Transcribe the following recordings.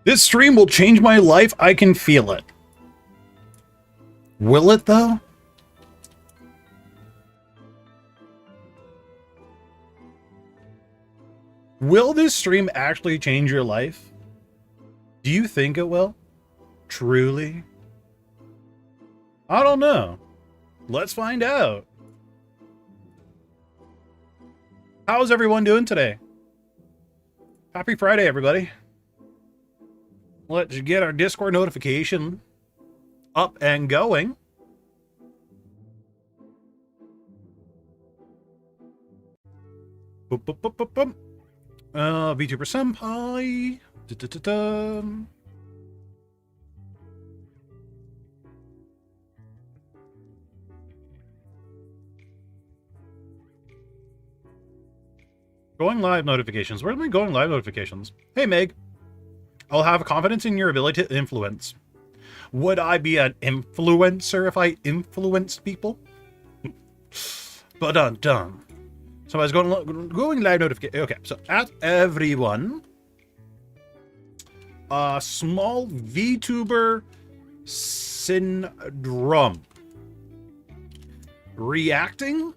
This stream will change my life. I can feel it. Will it, though? Will this stream actually change your life? Do you think it will? Truly? I don't know. Let's find out. How's everyone doing today? Happy Friday, everybody. Let's get our Discord notification up and going. Boop, boop, boop, boop, boop. VTuber Senpai. Going live notifications. Where are my going live notifications? Hey, Meg. I'll have confidence in your ability to influence. Would I be an influencer if I influenced people? But done. So I was going live notification. Okay, so at everyone, small VTuber syndrome. Reacting.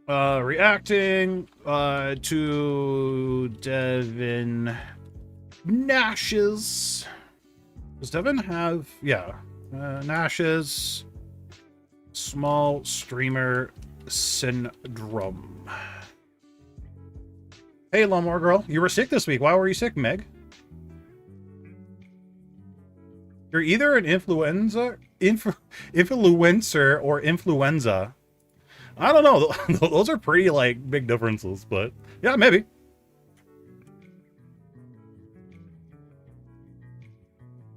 Reacting to Devin Nash's. Does Devin have, yeah, Nash's small streamer syndrome. Hey, Lawnmower Girl, you were sick this week. Why were you sick, Meg? You're either an influencer or influenza. I don't know. Those are pretty, like, big differences, but yeah, maybe.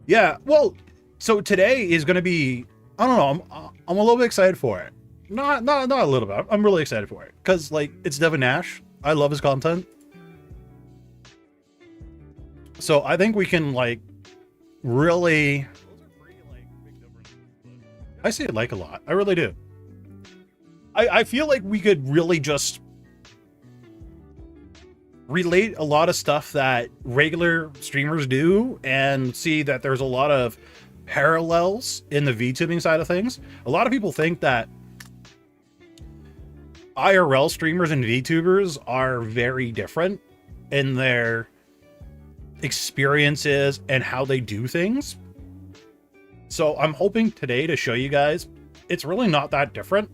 Yeah, well, so today is going to be, I don't know, I'm a little bit excited for it. Not a little bit. I'm really excited for it because, like, it's Devin Nash. I love his content. So I think we can, like, really, I say like a lot. I really do. I feel like we could really just relate a lot of stuff that regular streamers do and see that there's a lot of parallels in the VTubing side of things. A lot of people think that IRL streamers and VTubers are very different in their experiences and how they do things. So I'm hoping today to show you guys it's really not that different.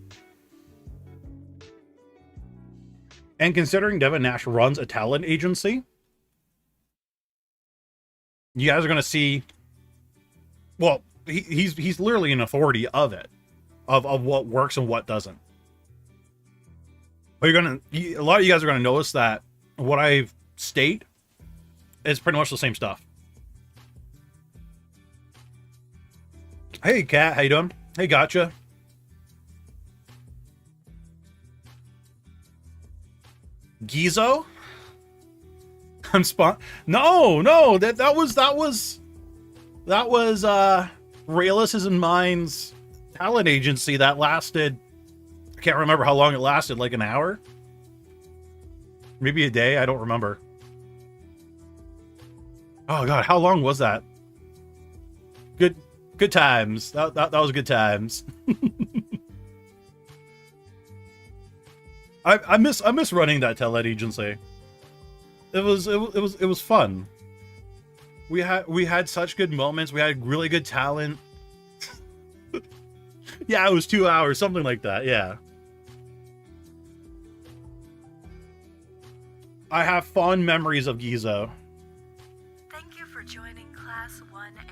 And considering Devin Nash runs a talent agency, you guys are going to see, well, he's literally an authority of it, of what works and what doesn't. But a lot of you guys are going to notice that what I state is pretty much the same stuff. Hey, Kat, how you doing? Hey, gotcha. Gizo? I'm No, that was Raelis' and Mine's talent agency that lasted, I can't remember how long it lasted, like an hour? Maybe a day, I don't remember. Oh god, how long was that? Good times. That was good times. I miss running that talent agency. It was fun. We had such good moments. We had really good talent. Yeah, it was 2 hours, something like that. Yeah. I have fond memories of Gizo. Thank you for joining Class 1A.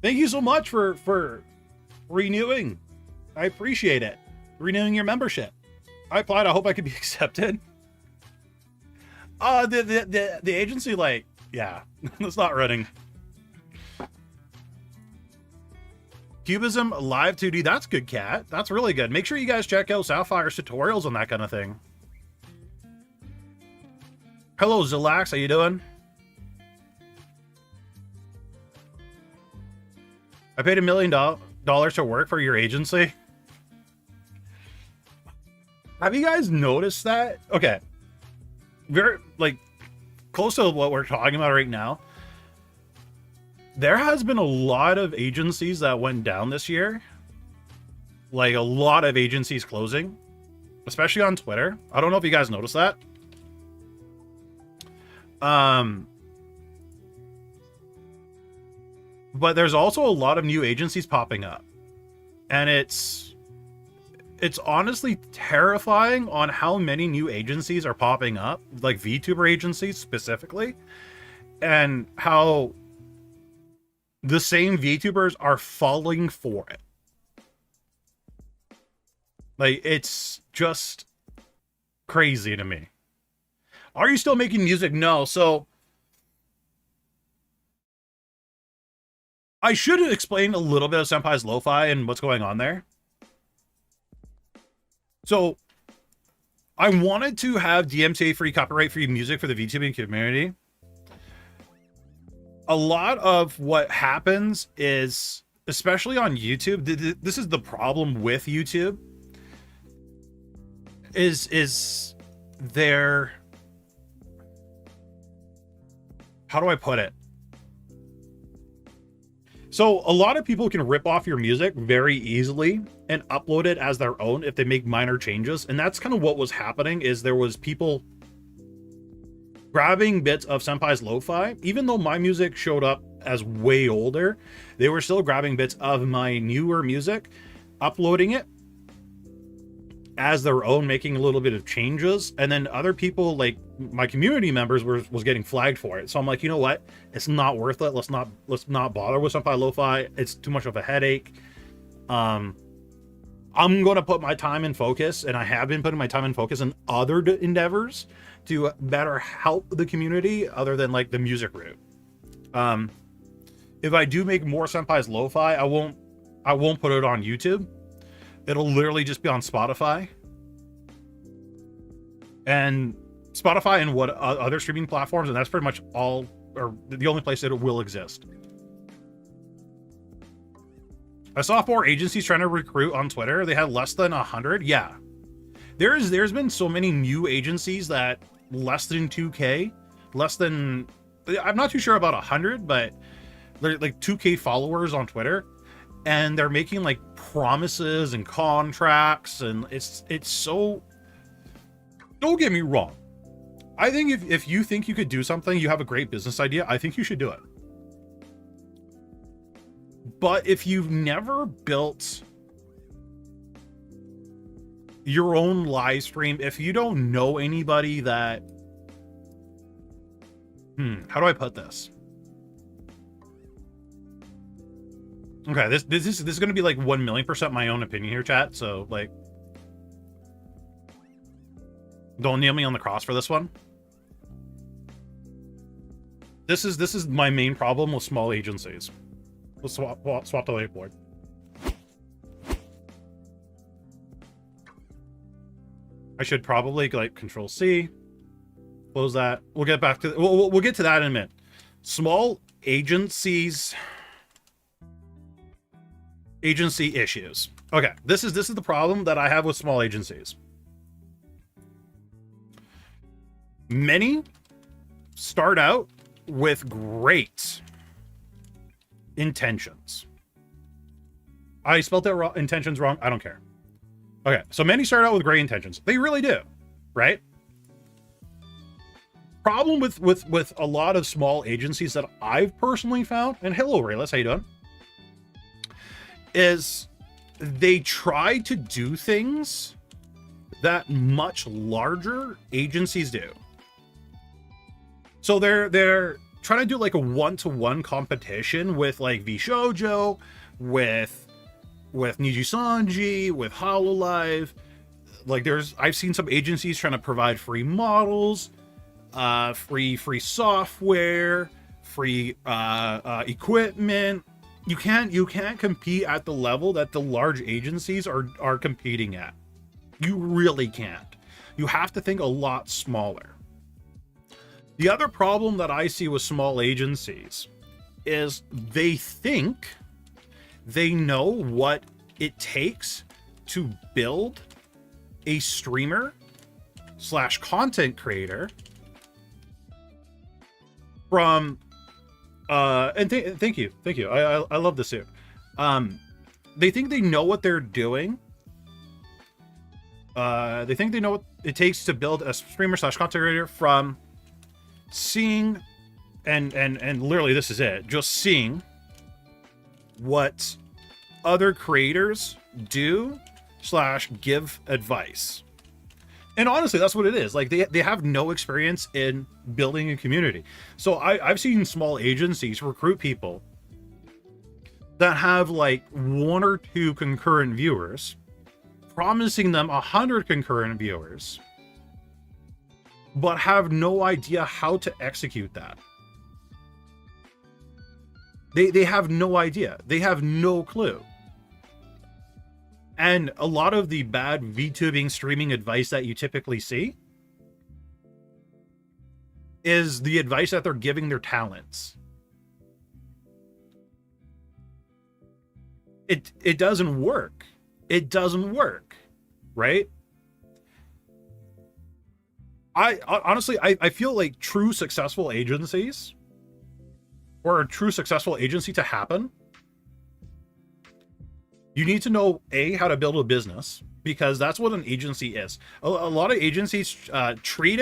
Thank you so much for renewing. I appreciate it. Renewing your membership. I applied. I hope I could be accepted. The agency, like, yeah, it's not running. Cubism Live 2D, that's good, Cat. That's really good. Make sure you guys check out Sapphire's tutorials on that kind of thing. Hello, Zilax, how you doing? I paid $1 million to work for your agency. Have you guys noticed that? Okay. Very, like, close to what we're talking about right now. There has been a lot of agencies that went down this year. Like, a lot of agencies closing. Especially on Twitter. I don't know if you guys noticed that. But there's also a lot of new agencies popping up. And it's honestly terrifying on how many new agencies are popping up, like VTuber agencies specifically, and how the same VTubers are falling for it. Like, it's just crazy to me. Are you still making music? No. So I should explain a little bit of Senpai's Lo-Fi and what's going on there. So I wanted to have DMCA-free, copyright-free music for the VTubing community. A lot of what happens is, especially on YouTube, this is the problem with YouTube, is there... How do I put it? So a lot of people can rip off your music very easily and upload it as their own if they make minor changes. And that's kind of what was happening, is there was people grabbing bits of Senpai's Lo-Fi. Even though my music showed up as way older, they were still grabbing bits of my newer music, uploading it as their own, making a little bit of changes. And then other people, like my community members, was getting flagged for it. So I'm like, you know what? It's not worth it. Let's not bother with Senpai Lo-Fi. It's too much of a headache. I'm going to put my time and focus, and I have been putting my time and focus in other endeavors to better help the community other than like the music route. If I do make more Senpai's Lo-Fi, I won't put it on YouTube. It'll literally just be on Spotify. And Spotify and what other streaming platforms, and that's pretty much all, or the only place that it will exist. I saw 4 agencies trying to recruit on Twitter. They had less than 100. Yeah. There's been so many new agencies that less than 2K, less than, I'm not too sure about 100, but they're like 2K followers on Twitter. And they're making like promises and contracts, and it's so, don't get me wrong. I think if you think you could do something, you have a great business idea, I think you should do it. But if you've never built your own live stream, if you don't know anybody that, how do I put this? Okay, this is going to be like 1,000,000% my own opinion here, chat. So like, don't nail me on the cross for this one. This is my main problem with small agencies. Let's swap the whiteboard. I should probably like Control C, close that. We'll get back to we'll get to that in a minute. Small agencies. Agency issues. Okay, this is the problem that I have with small agencies. Many start out with great intentions. I spelled that wrong, intentions wrong. I don't care. Okay, so many start out with great intentions. They really do, right? Problem with a lot of small agencies that I've personally found, and hello Raylis, how you doing? Is they try to do things that much larger agencies do. So they're trying to do like a one-to-one competition with like VShojo, with Niji Sanji, with Hololive. Like I've seen some agencies trying to provide free models, free software, free equipment. You can't compete at the level that the large agencies are competing at. You really can't. You have to think a lot smaller. The other problem that I see with small agencies is they think they know what it takes to build a streamer slash content creator from and thank you, I love this suit. They think they know what they're doing. They think they know what it takes to build a streamer slash content creator from seeing and literally this is it, just seeing what other creators do slash give advice. And honestly, that's what it is. Like they have no experience in building a community. So I've seen small agencies recruit people that have like 1 or 2 concurrent viewers, promising them 100 concurrent viewers, but have no idea how to execute that. They have no idea. They have no clue. And a lot of the bad VTubing streaming advice that you typically see is the advice that they're giving their talents. It doesn't work. It doesn't work, right? I honestly, I feel like true successful agencies, or a true successful agency to happen, you need to know how to build a business, because that's what an agency is. A lot of agencies treat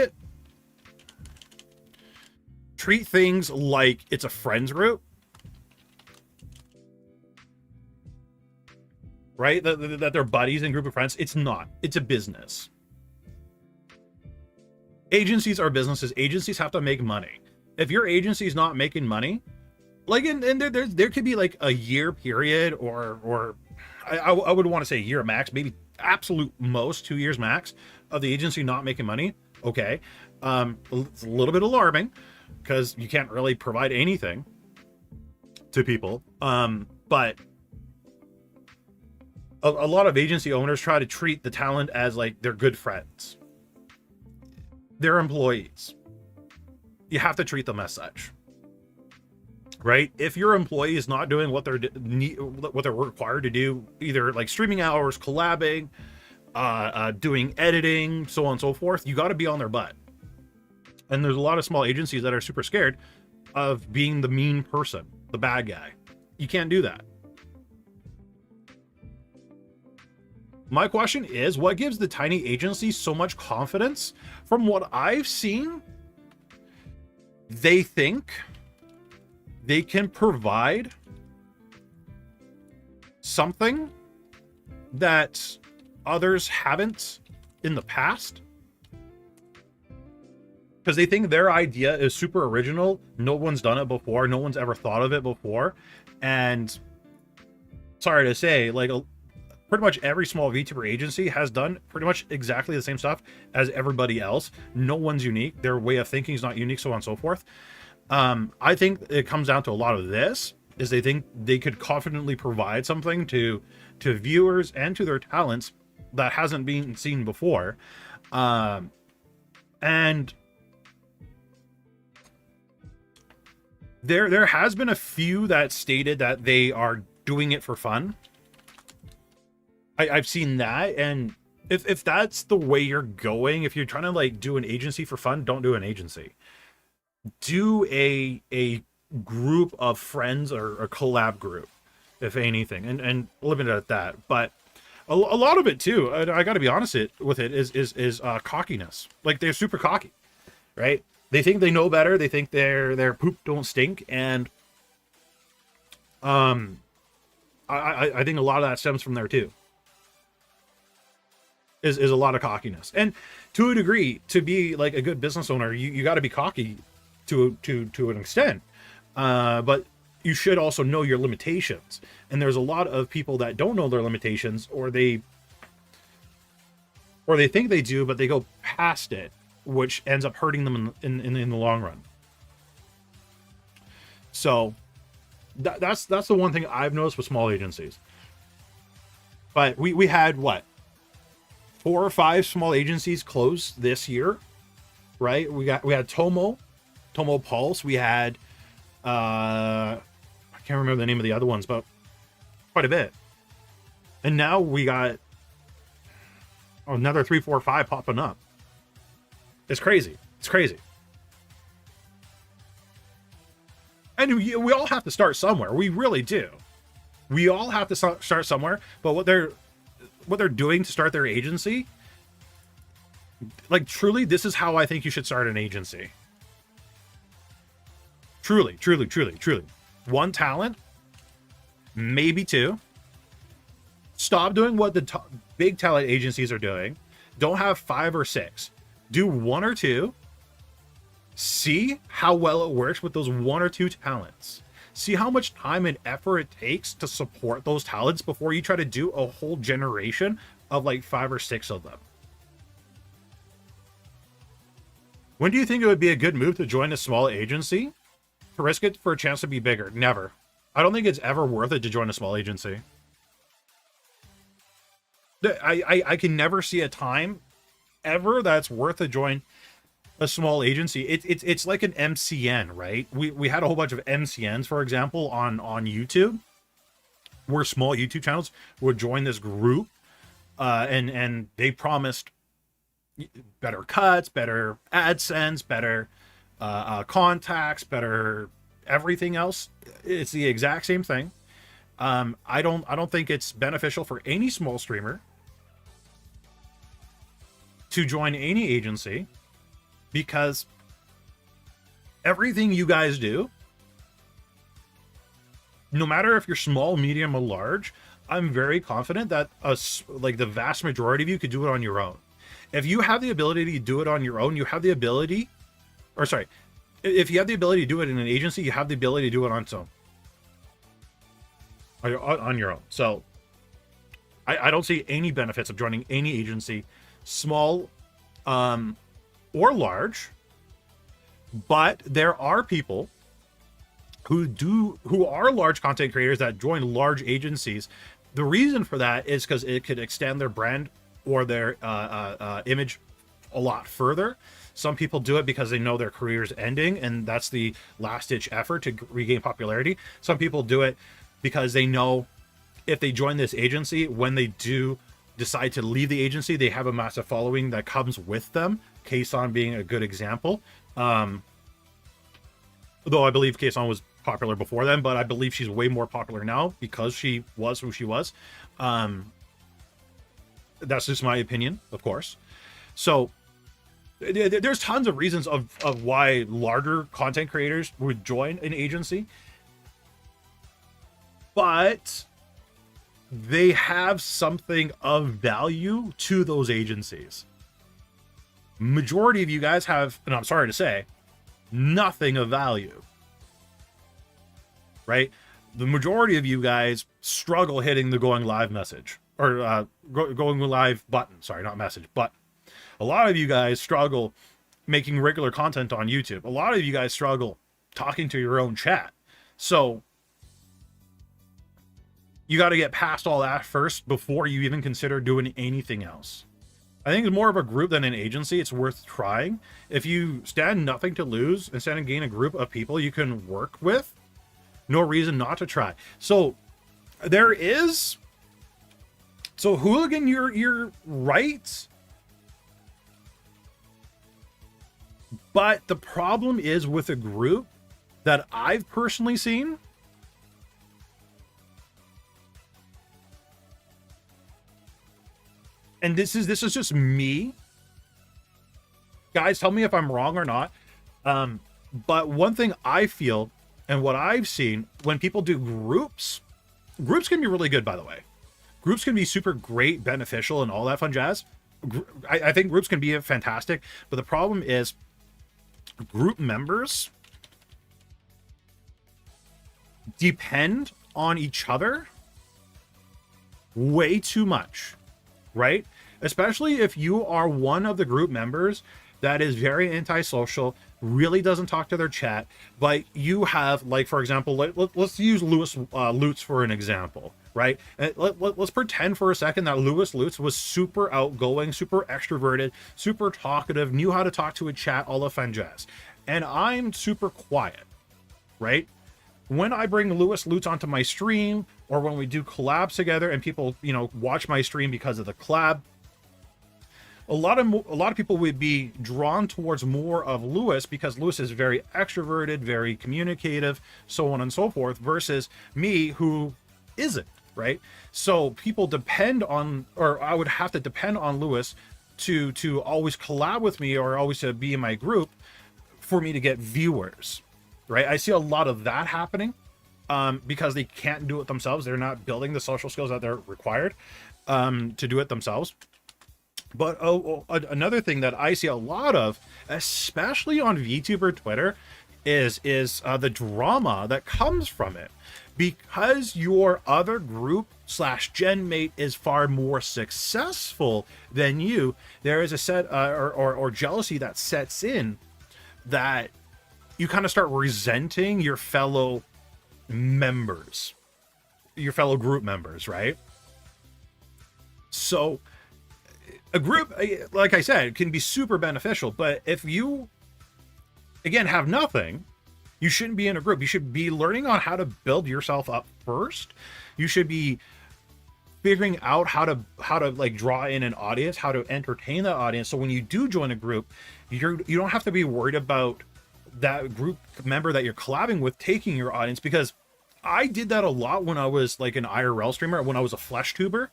things like it's a friends group, right? That they're buddies and group of friends. It's not. It's a business. Agencies are businesses. Agencies have to make money. If your agency is not making money, like, and there could be like a year period, or I would want to say a year max, maybe absolute most 2 years max of the agency not making money. Okay. It's a little bit alarming because you can't really provide anything to people. But a lot of agency owners try to treat the talent as like they're good friends. They're employees. You have to treat them as such. Right? If your employee is not doing what they're required to do, either like streaming hours, collabing, doing editing, so on and so forth, you got to be on their butt. And there's a lot of small agencies that are super scared of being the mean person, the bad guy. You can't do that. My question is, what gives the tiny agencies so much confidence? From what I've seen, they think they can provide something that others haven't in the past, because they think their idea is super original. No one's done it before. No one's ever thought of it before. And sorry to say, like, pretty much every small VTuber agency has done pretty much exactly the same stuff as everybody else. No one's unique. Their way of thinking is not unique, so on and so forth. I think it comes down to a lot of this is they think they could confidently provide something to viewers and to their talents that hasn't been seen before. And there has been a few that stated that they are doing it for fun. I've seen that, and if that's the way you're going, if you're trying to like do an agency for fun, don't do an agency. Do a group of friends or a collab group, if anything, and limit it at that. But a lot of it too, I got to be honest with it, is cockiness. Like, they're super cocky, right? They think they know better. They think their poop don't stink, and I think a lot of that stems from there too. Is a lot of cockiness, and to a degree, to be like a good business owner, you got to be cocky to an extent, but you should also know your limitations. And there's a lot of people that don't know their limitations, or they think they do, but they go past it, which ends up hurting them in the long run. So that's the one thing I've noticed with small agencies. But we had what, 4 or 5 small agencies close this year, right? We had Tomo Pulse. We had I can't remember the name of the other ones, but quite a bit. And now we got another 3, 4, 5 popping up. It's crazy. It's crazy. And we all have to start somewhere. We really do. We all have to start somewhere. But what they're doing to start their agency, like, truly, this is how I think you should start an agency. Truly, truly, truly, truly. 1 talent, maybe 2. Stop doing what the big talent agencies are doing. Don't have 5 or 6. Do 1 or 2. See how well it works with those 1 or 2 talents. See how much time and effort it takes to support those talents before you try to do a whole generation of like 5 or 6 of them. When do you think it would be a good move to join a small agency? To risk it for a chance to be bigger? Never. I don't think it's ever worth it to join a small agency. I can never see a time ever that's worth to join a small agency. It's like an MCN, right? We had a whole bunch of MCNs, for example, on YouTube, where small YouTube channels would join this group, and they promised better cuts, better AdSense, better contacts, better everything else. It's the exact same thing. I don't think it's beneficial for any small streamer to join any agency, because everything you guys do, no matter if you're small, medium, or large, I'm very confident that like the vast majority of you could do it on your own. If you have the ability to do it on your own, you have the ability, or sorry, if you have the ability to do it in an agency, you have the ability to do it on its own. On your own. So I don't see any benefits of joining any agency, small or large. But there are people who are large content creators that join large agencies. The reason for that is because it could extend their brand or their image a lot further. Some people do it because they know their career is ending, and that's the last-ditch effort to regain popularity. Some people do it because they know if they join this agency, when they do decide to leave the agency, they have a massive following that comes with them. Kason being a good example. Though I believe Kason was popular before then, but I believe she's way more popular now because she was who she was. That's just my opinion, of course. So there's tons of reasons of why larger content creators would join an agency, but they have something of value to those agencies. Majority of you guys have, and I'm sorry to say, nothing of value, right? The majority of you guys struggle hitting the going live message, or going live button. Sorry, not message, but a lot of you guys struggle making regular content on YouTube. A lot of you guys struggle talking to your own chat. So you got to get past all that first before you even consider doing anything else. I think it's more of a group than an agency. It's worth trying. If you stand nothing to lose and stand and gain a group of people you can work with, no reason not to try. So there is, so Hooligan, you're right. But the problem is with a group that I've personally seen, and this is just me. Guys, tell me if I'm wrong or not. But one thing I feel and what I've seen when people do groups can be really good, by the way. Groups can be super great, beneficial, and all that fun jazz. I think groups can be fantastic, but the problem is group members depend on each other way too much, right? Especially if you are one of the group members that is very antisocial, really doesn't talk to their chat, but you have, like, for example, let's use Lewis Lutz for an example, right? Let's pretend for a second that Lewis Lutz was super outgoing, super extroverted, super talkative, knew how to talk to a chat, all the fun jazz. And I'm super quiet, right? When I bring Lewis Lutz onto my stream, or when we do collabs together and people, watch my stream because of the collab, a lot of people would be drawn towards more of Lewis because Lewis is very extroverted, very communicative, so on and so forth, versus me who isn't, right? So people depend on, or I would have to depend on Lewis to always collab with me or always to be in my group for me to get viewers, right? I see a lot of that happening because they can't do it themselves. They're not building the social skills that they're required to do it themselves. But another thing that I see a lot of, especially on VTuber Twitter, is the drama that comes from it. Because your other group slash gen mate is far more successful than you, there is a set or jealousy that sets in that you kind of start resenting your fellow members, your fellow group members, right? So a group, like I said, can be super beneficial, but if you, again, have nothing, you shouldn't be in a group. You should be learning on how to build yourself up first. You should be figuring out how to like draw in an audience, how to entertain that audience. So when you do join a group, you don't have to be worried about that group member that you're collabing with taking your audience, because I did that a lot when I was like an IRL streamer, when I was a flesh tuber.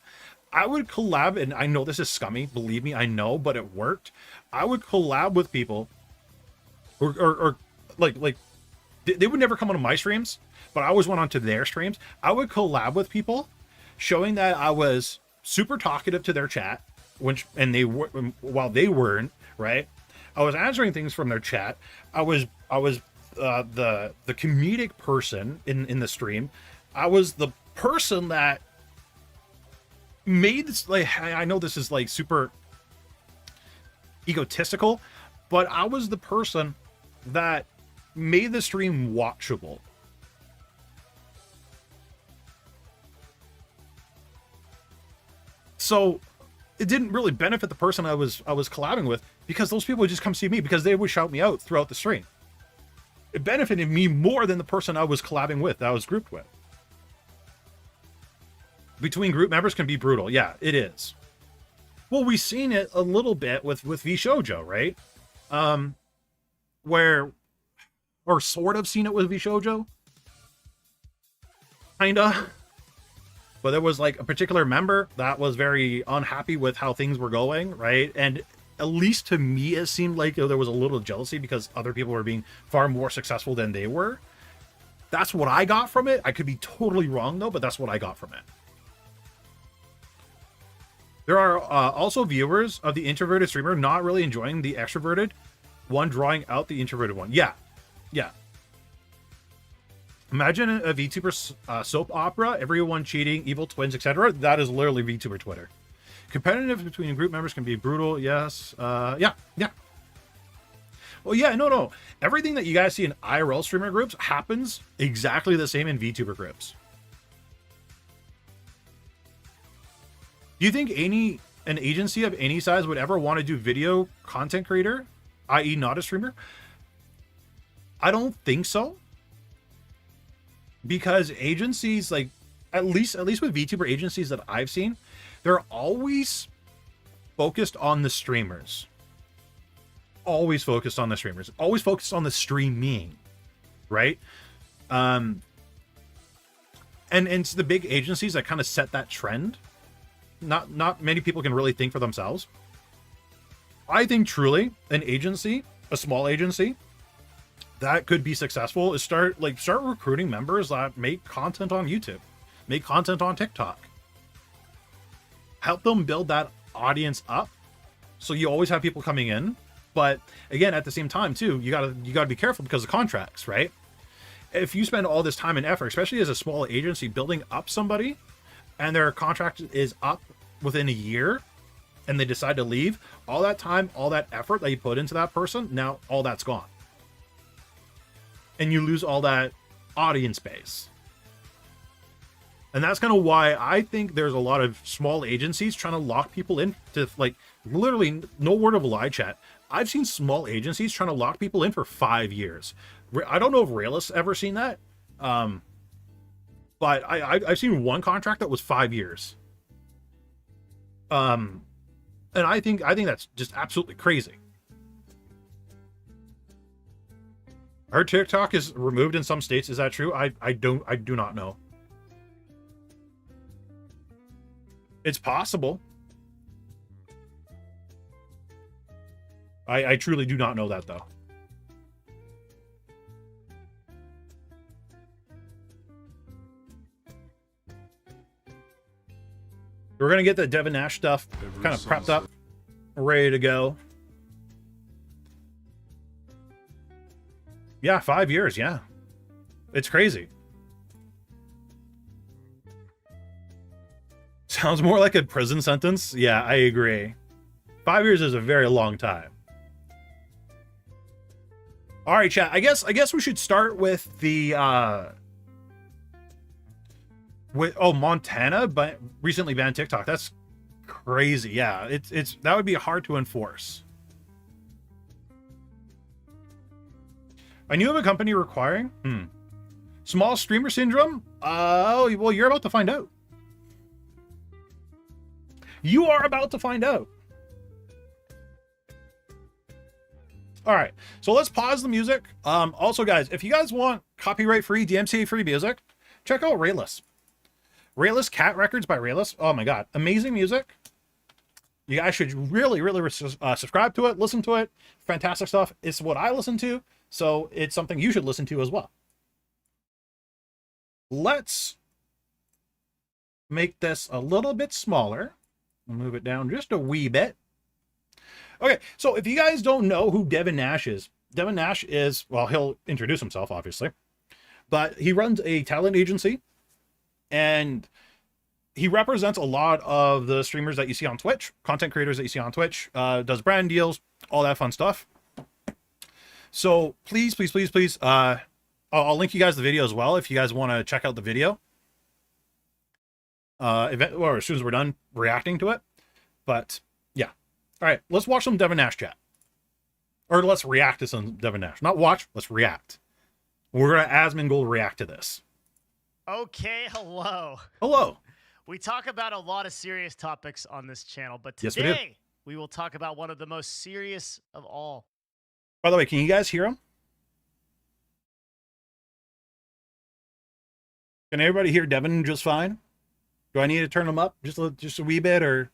I would collab, and I know this is scummy, believe me, I know, but it worked. I would collab with people or like they would never come onto my streams, but I always went onto their streams. I would collab with people, showing that I was super talkative to their chat, and they were, while they weren't, right? I was answering things from their chat. I was the comedic person in the stream. I was the person that made this, like, I know this is like super egotistical, but I was the person that made the stream watchable. So it didn't really benefit the person I was collabing with, because those people would just come see me because they would shout me out throughout the stream. It benefited me more than the person I was collabing with, that I was grouped with. Between group members can be brutal. Yeah, it is. Well, we've seen it a little bit with VShojo, right? Or sort of seen it with VShojo. Kinda. But there was like a particular member that was very unhappy with how things were going, right? And at least to me, it seemed like there was a little jealousy because other people were being far more successful than they were. That's what I got from it. I could be totally wrong though, but that's what I got from it. There are also viewers of the introverted streamer not really enjoying the extroverted one, drawing out the introverted one. Yeah. Imagine a VTuber soap opera, everyone cheating, evil twins, etc. That is literally VTuber Twitter. Competitive between group members can be brutal. Yes. Yeah. Well, yeah, no. Everything that you guys see in IRL streamer groups happens exactly the same in VTuber groups. Do you think an agency of any size would ever want to do video content creator, i.e. not a streamer? I don't think so. Because agencies, like, at least with VTuber agencies that I've seen, they're always focused on the streamers. Always focused on the streamers. Always focused on the streaming, right? And it's the big agencies that kind of set that trend. Not many people can really think for themselves. I think truly an agency, a small agency that could be successful is start recruiting members that make content on YouTube, make content on TikTok. Help them build that audience up, so you always have people coming in. But again, at the same time too, you gotta be careful because of contracts, right? If you spend all this time and effort, especially as a small agency, building up somebody, and their contract is up within a year, and they decide to leave, all that time, all that effort that you put into that person, now all that's gone. And you lose all that audience base. And that's kind of why I think there's a lot of small agencies trying to lock people in to, like, literally, no word of a lie, chat. I've seen small agencies trying to lock people in for 5 years. I don't know if Rayless ever seen that. But I've seen one contract that was 5 years. And I think that's just absolutely crazy. Her TikTok is removed in some states. Is that true? I do not know. It's possible. I truly do not know that though. We're gonna get the Devin Nash stuff kind of prepped up, ready to go. Yeah, 5 years. Yeah, it's crazy. Sounds more like a prison sentence. Yeah, I agree. 5 years is a very long time. All right, chat. I guess we should start with the Montana, but recently banned TikTok. That's crazy. Yeah, it's that would be hard to enforce. I knew of a company requiring small streamer syndrome. Oh, well, you're about to find out. You are about to find out. All right, so let's pause the music. Also, guys, if you guys want copyright-free, DMCA-free music, check out Rayless. Rayless Cat Records by Rayless. Oh my God, amazing music. You guys should really subscribe to it, listen to it. Fantastic stuff. It's what I listen to, so it's something you should listen to as well. Let's make this a little bit smaller. Move it down just a wee bit. Okay, so if you guys don't know who Devin Nash is well, he'll introduce himself obviously, but he runs a talent agency. And he represents a lot of the streamers that you see on Twitch, content creators that you see on Twitch, does brand deals, all that fun stuff. So please, I'll link you guys the video as well if you guys want to check out the video. Or as soon as we're done reacting to it. But yeah. All right, let's watch some Devin Nash chat. Or let's react to some Devin Nash. Not watch, let's react. We're going to Asmongold react to this. Okay, hello. Hello. We talk about a lot of serious topics on this channel, but Yes, today we will talk about one of the most serious of all. By the way, can you guys hear him? Can everybody hear Devin just fine? Do I need to turn him up just a wee bit, or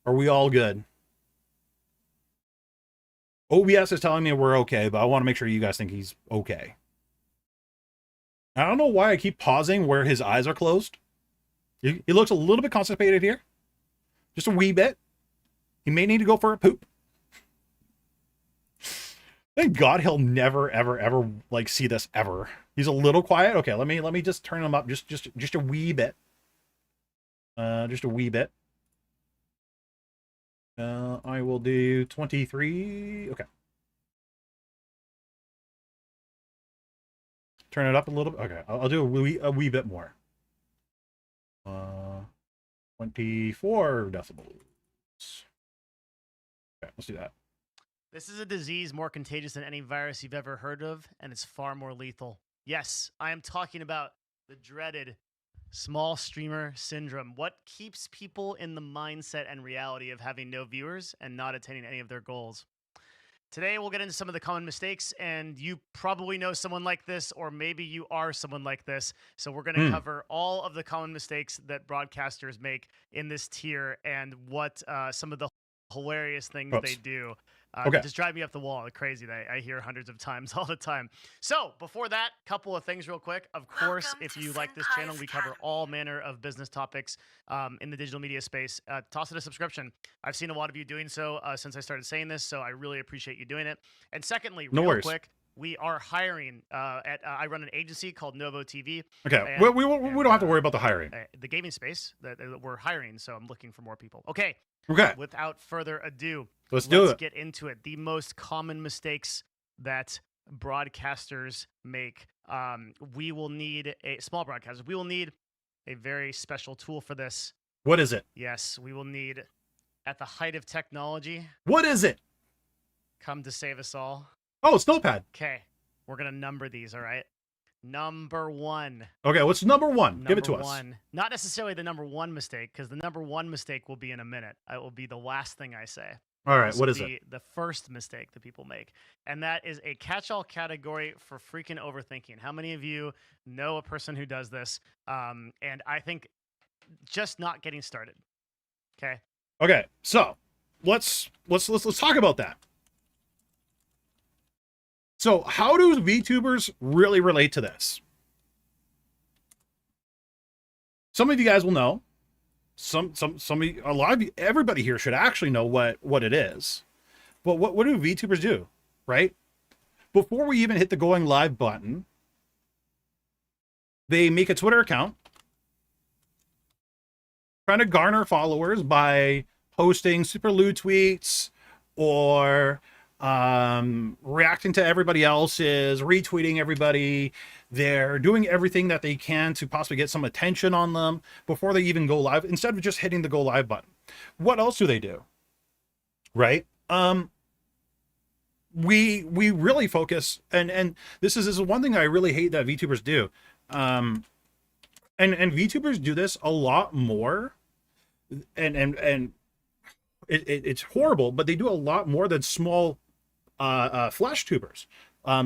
are we all good? OBS is telling me we're okay, but I want to make sure you guys think he's okay. I don't know why I keep pausing where his eyes are closed. He looks a little bit constipated here. Just a wee bit. He may need to go for a poop. Thank God he'll never, ever, like, see this ever. He's a little quiet. Okay, let me just turn him up just a wee bit. Just a wee bit. I will do 23. Okay. Turn it up a little bit. Okay, I'll do a wee bit more. 24 decibels. Okay, let's do that. This is a disease more contagious than any virus you've ever heard of, and it's far more lethal. Yes, I am talking about the dreaded small streamer syndrome. What keeps people in the mindset and reality of having no viewers and not attaining any of their goals? Today, we'll get into some of the common mistakes, and you probably know someone like this, or maybe you are someone like this. So we're going to cover all of the common mistakes that broadcasters make in this tier and what some of the hilarious things they do. That just drive me up the wall. Crazy that I hear hundreds of times all the time. So before that, couple of things real quick. Of course, Welcome if to you like this Senpai's channel, we cover all Academy. manner of business topics in the digital media space. Toss it a subscription. I've seen a lot of you doing so since I started saying this, so I really appreciate you doing it. And secondly, real quick, we are hiring I run an agency called Novo TV. Okay, we don't have to worry about the hiring. The gaming space that we're hiring, so I'm looking for more people. Okay. Okay. Without further ado, let's get into it. The most common mistakes that broadcasters make. We will need small broadcasters. We will need a very special tool for this. What is it? Yes, we will need, at the height of technology. What is it? Come to save us all. Oh, it's Notepad. Okay, we're gonna number these. All right. Number one. Okay, what's number one? Give it to Number us. one. Not necessarily the number one mistake, because the number one mistake will be in a minute. It will be the last thing I say. All right, This what will is be it? the first mistake that people make, and that is a catch-all category for freaking overthinking. How many of you know a person who does this? And I think just not getting started. Okay. Okay, so let's talk about that. So how do VTubers really relate to this? Some of you guys will know. A lot of you, everybody here should actually know what it is. But what do VTubers do, right? Before we even hit the going live button, they make a Twitter account, trying to garner followers by posting super lewd tweets or reacting to everybody else's, retweeting everybody. They're doing everything that they can to possibly get some attention on them before they even go live, instead of just hitting the go live button. What else do they do? Right? We really focus, and this is one thing I really hate that VTubers do. And VTubers do this a lot more, and it's horrible, but they do a lot more than small flash tubers,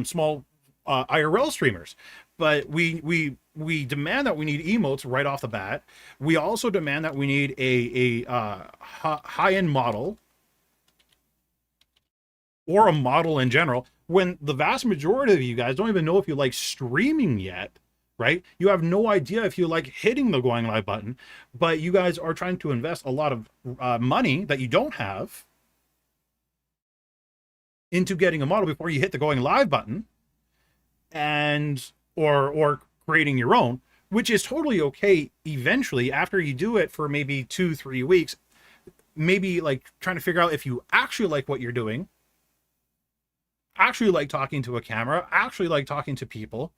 small IRL streamers. But we demand that we need emotes right off the bat. We also demand that we need a high-end model, or a model in general, when the vast majority of you guys don't even know if you like streaming yet, right? You have no idea if you like hitting the going live button, but you guys are trying to invest a lot of money that you don't have into getting a model before you hit the going live button, and or creating your own, which is totally okay eventually after you do it for maybe 2-3 weeks, maybe like trying to figure out if you actually like what you're doing, actually like talking to a camera, actually like talking to people.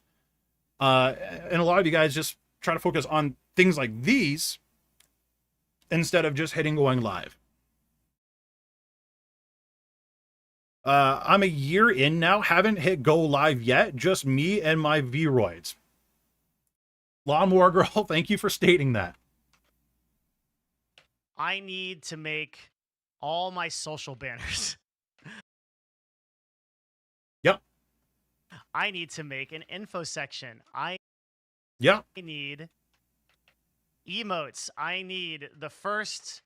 And a lot of you guys just try to focus on things like these instead of just hitting going live. I'm a year in now, haven't hit go live yet, just me and my V-roids. Lawnmower Girl, thank you for stating that. I need to make all my social banners. Yep. I need to make an info section. I need emotes. I need the first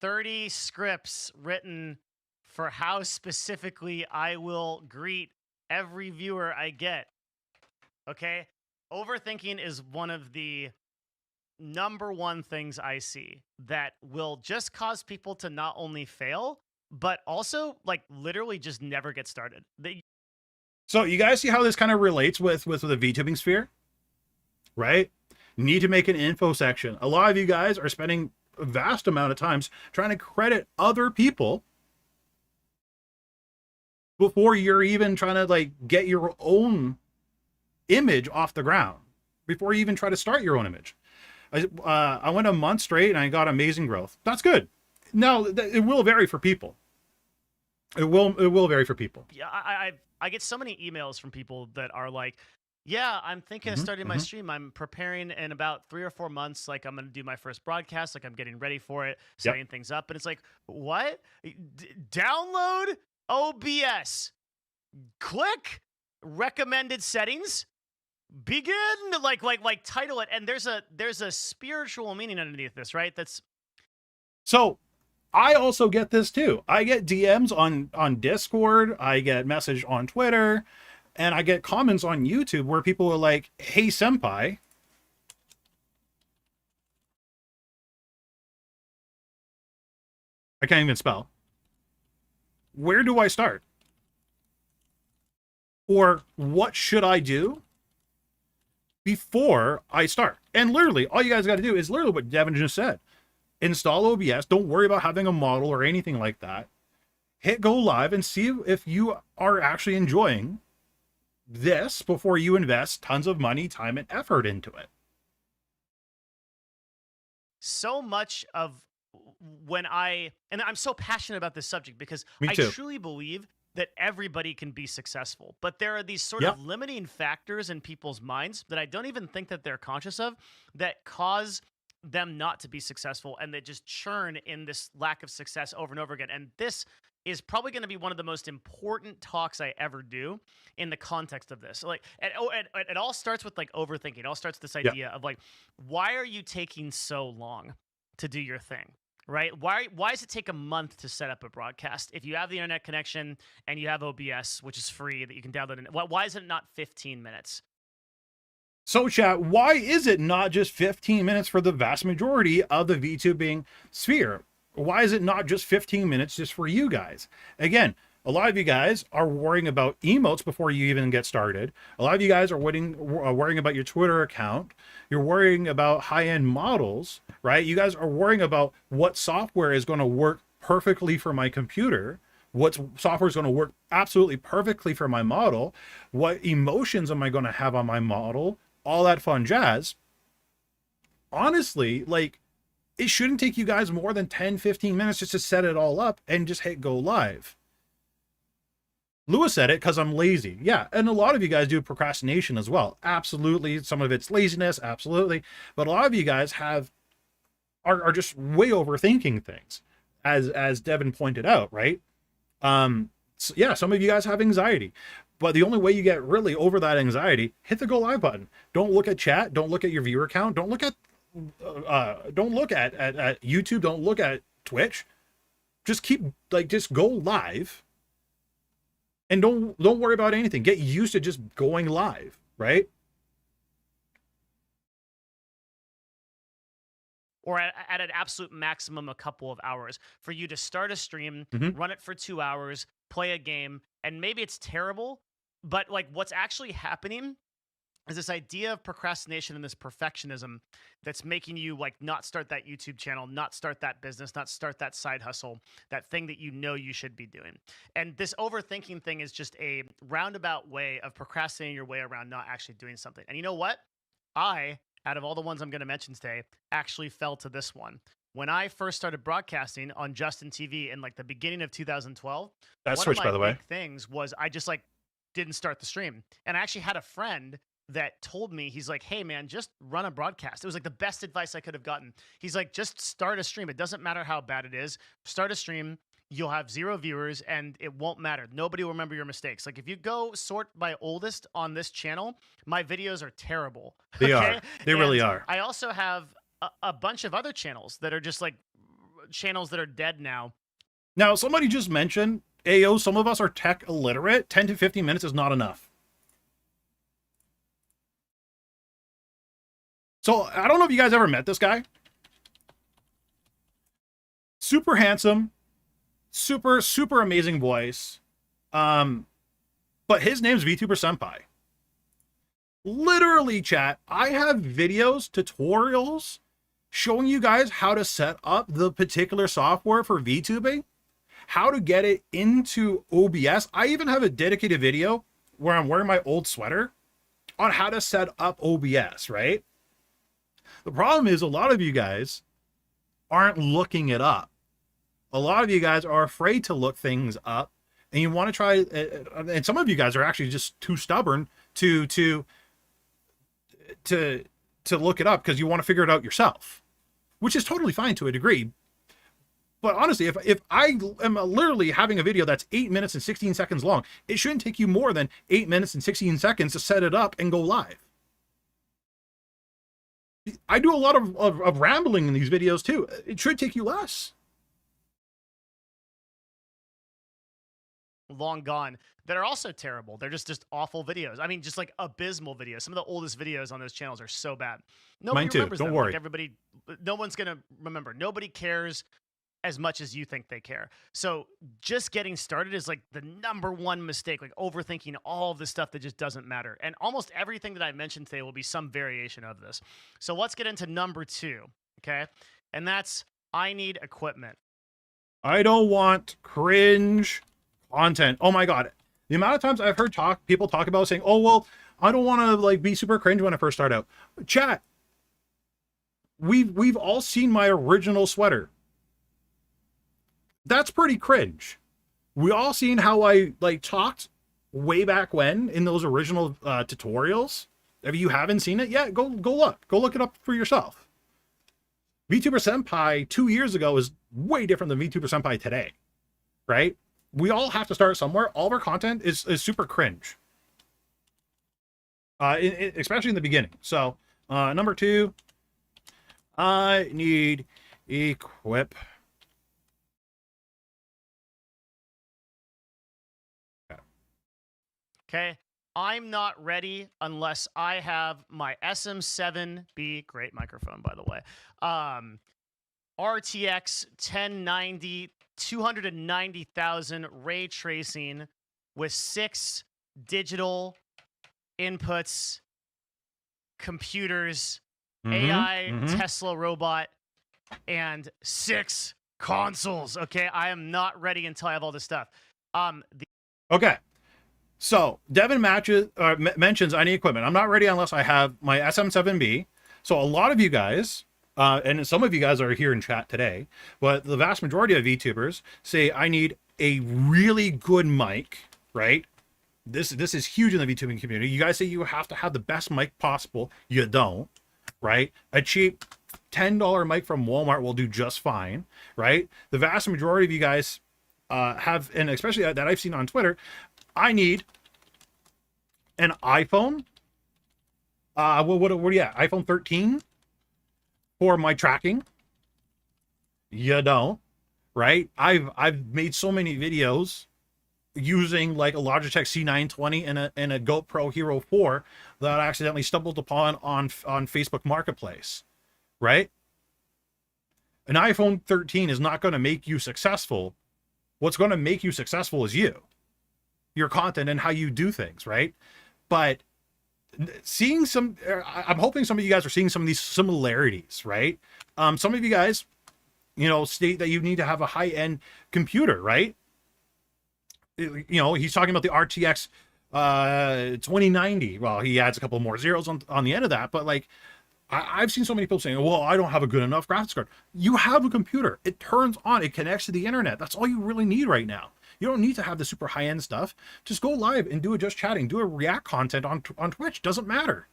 30 scripts written for how specifically I will greet every viewer I get. Okay? Overthinking is one of the number one things I see that will just cause people to not only fail, but also like literally just never get started. So you guys see how this kind of relates with the VTubing sphere, right? You need to make an info section. A lot of you guys are spending a vast amount of times trying to credit other people before you're even trying to like get your own image off the ground, before you even try to start your own image. I went a month straight and I got amazing growth. That's good. Now it will vary for people. It will vary for people. Yeah, I get so many emails from people that are like, yeah, I'm thinking of starting my stream. I'm preparing in about 3 or 4 months. Like, I'm going to do my first broadcast. Like, I'm getting ready for it, setting things up. And it's like, what? Download OBS. Click recommended settings. Begin. Like title it. And there's a spiritual meaning underneath this, right? That's so. I also get this too. I get DMs on Discord. I get message on Twitter. And I get comments on YouTube where people are like, hey, Senpai, I can't even spell. Where do I start? Or what should I do before I start? And literally, all you guys got to do is literally what Devin just said. Install OBS. Don't worry about having a model or anything like that. Hit go live and see if you are actually enjoying this before you invest tons of money, time, and effort into it. So much of when and I'm so passionate about this subject because I truly believe that everybody can be successful. But there are these sort Yep. of limiting factors in people's minds that I don't even think that they're conscious of that cause them not to be successful, and they just churn in this lack of success over and over again. And this is probably going to be one of the most important talks I ever do in the context of this. Like, it all starts with like overthinking. It all starts with this Yep. idea of like, why are you taking so long to do your thing? Right? Why does it take a month to set up a broadcast? If you have the internet connection and you have OBS, which is free that you can download, why is it not 15 minutes? So chat, why is it not just 15 minutes for the vast majority of the VTubing sphere? Why is it not just 15 minutes just for you guys? Again, a lot of you guys are worrying about emotes before you even get started. A lot of you guys are worrying about your Twitter account. You're worrying about high-end models, right? You guys are worrying about what software is going to work perfectly for my computer. What software is going to work absolutely perfectly for my model? What emotions am I going to have on my model? All that fun jazz. Honestly, like, it shouldn't take you guys more than 10, 15 minutes just to set it all up and just hit go live. Lewis said it because I'm lazy. Yeah, and a lot of you guys do procrastination as well. Absolutely. Some of it's laziness, absolutely. But a lot of you guys are just way overthinking things, as Devin pointed out, right? So yeah, some of you guys have anxiety. But the only way you get really over that anxiety, hit the go live button. Don't look at chat. Don't look at your viewer count. Don't look at YouTube. Don't look at Twitch. Just just go live. And don't worry about anything. Get used to just going live, right? Or at an absolute maximum, a couple of hours for you to start a stream, Mhm. run it for 2 hours, play a game, and maybe it's terrible, but like what's actually happening is this idea of procrastination and this perfectionism that's making you like not start that YouTube channel, not start that business, not start that side hustle, that thing that you know you should be doing. And this overthinking thing is just a roundabout way of procrastinating your way around not actually doing something. And you know what? Out of all the ones I'm going to mention today, actually fell to this one. When I first started broadcasting on Justin TV in like the beginning of 2012, That one switch, of by my the way. big things was I just like didn't start the stream. And I actually had a friend that told me, he's like, hey man, just run a broadcast. It was like the best advice I could have gotten. He's like, just start a stream. It doesn't matter how bad it is. Start a stream. You'll have 0 viewers and it won't matter. Nobody will remember your mistakes. Like if you go sort by oldest on this channel, my videos are terrible. They are. They really are. I also have a bunch of other channels that are just like channels that are dead now. Now, somebody just mentioned, Ayo, some of us are tech illiterate. 10 to 15 minutes is not enough. So I don't know if you guys ever met this guy. Super handsome, super amazing voice. But his name's VTuber Senpai. Literally, chat, I have videos, tutorials showing you guys how to set up the particular software for VTubing, how to get it into OBS. I even have a dedicated video where I'm wearing my old sweater on how to set up OBS, right? The problem is a lot of you guys aren't looking it up. A lot of you guys are afraid to look things up, and you want to try, and some of you guys are actually just too stubborn to look it up because you want to figure it out yourself, which is totally fine to a degree. But honestly, if I am literally having a video that's 8 minutes and 16 seconds long, it shouldn't take you more than 8 minutes and 16 seconds to set it up and go live. I do a lot of rambling in these videos too. It should take you less. Long gone that are also terrible. They're just awful videos. I mean, just like abysmal videos. Some of the oldest videos on those channels are so bad. Nobody Mine too. remembers Don't them. worry. Like everybody, no one's gonna remember. Nobody cares as much as you think they care. So just getting started is like the #1 mistake, like overthinking all of the stuff that just doesn't matter. And almost everything that I mentioned today will be some variation of this. So let's get into #2, okay? And that's I need equipment. I don't want cringe content. Oh my God. The amount of times I've heard people talk about saying, oh, well, I don't want to like be super cringe when I first start out. Chat. We've all seen my original sweater. That's pretty cringe. We all seen how I like talked way back when in those original tutorials. If you haven't seen it yet, go look it up for yourself. VTuber Senpai 2 years ago is way different than VTuber Senpai today, right? We all have to start somewhere. All of our content is super cringe, especially in the beginning. So number 2, I need equip. Okay. I'm not ready unless I have my SM7B, great microphone, by the way. RTX 1090, 290,000 ray tracing with 6 digital inputs, computers, AI Tesla robot, and 6 consoles. Okay, I am not ready until I have all this stuff. Okay. So Devin mentions I need equipment. I'm not ready unless I have my SM7B. So a lot of you guys, and some of you guys are here in chat today, but the vast majority of VTubers say I need a really good mic, right? This is huge in the VTubing community. You guys say you have to have the best mic possible. You don't, right? A cheap $10 mic from Walmart will do just fine, right? The vast majority of you guys have, and especially that I've seen on Twitter, I need an iPhone. iPhone 13 for my tracking. You don't, right? I've made so many videos using like a Logitech C920 and a GoPro Hero 4 that I accidentally stumbled upon on Facebook Marketplace, right? An iPhone 13 is not going to make you successful. What's going to make you successful is you, your content, and how you do things, right? But seeing I'm hoping some of you guys are seeing some of these similarities, right? Some of you guys, state that you need to have a high-end computer, right? He's talking about the RTX 2090. Well, he adds a couple more zeros on the end of that, but like, I've seen so many people saying, well, I don't have a good enough graphics card. You have a computer. It turns on. It connects to the internet. That's all you really need right now. You don't need to have the super high-end stuff. Just go live and do a just chatting. Do a React content on Twitch. Doesn't matter.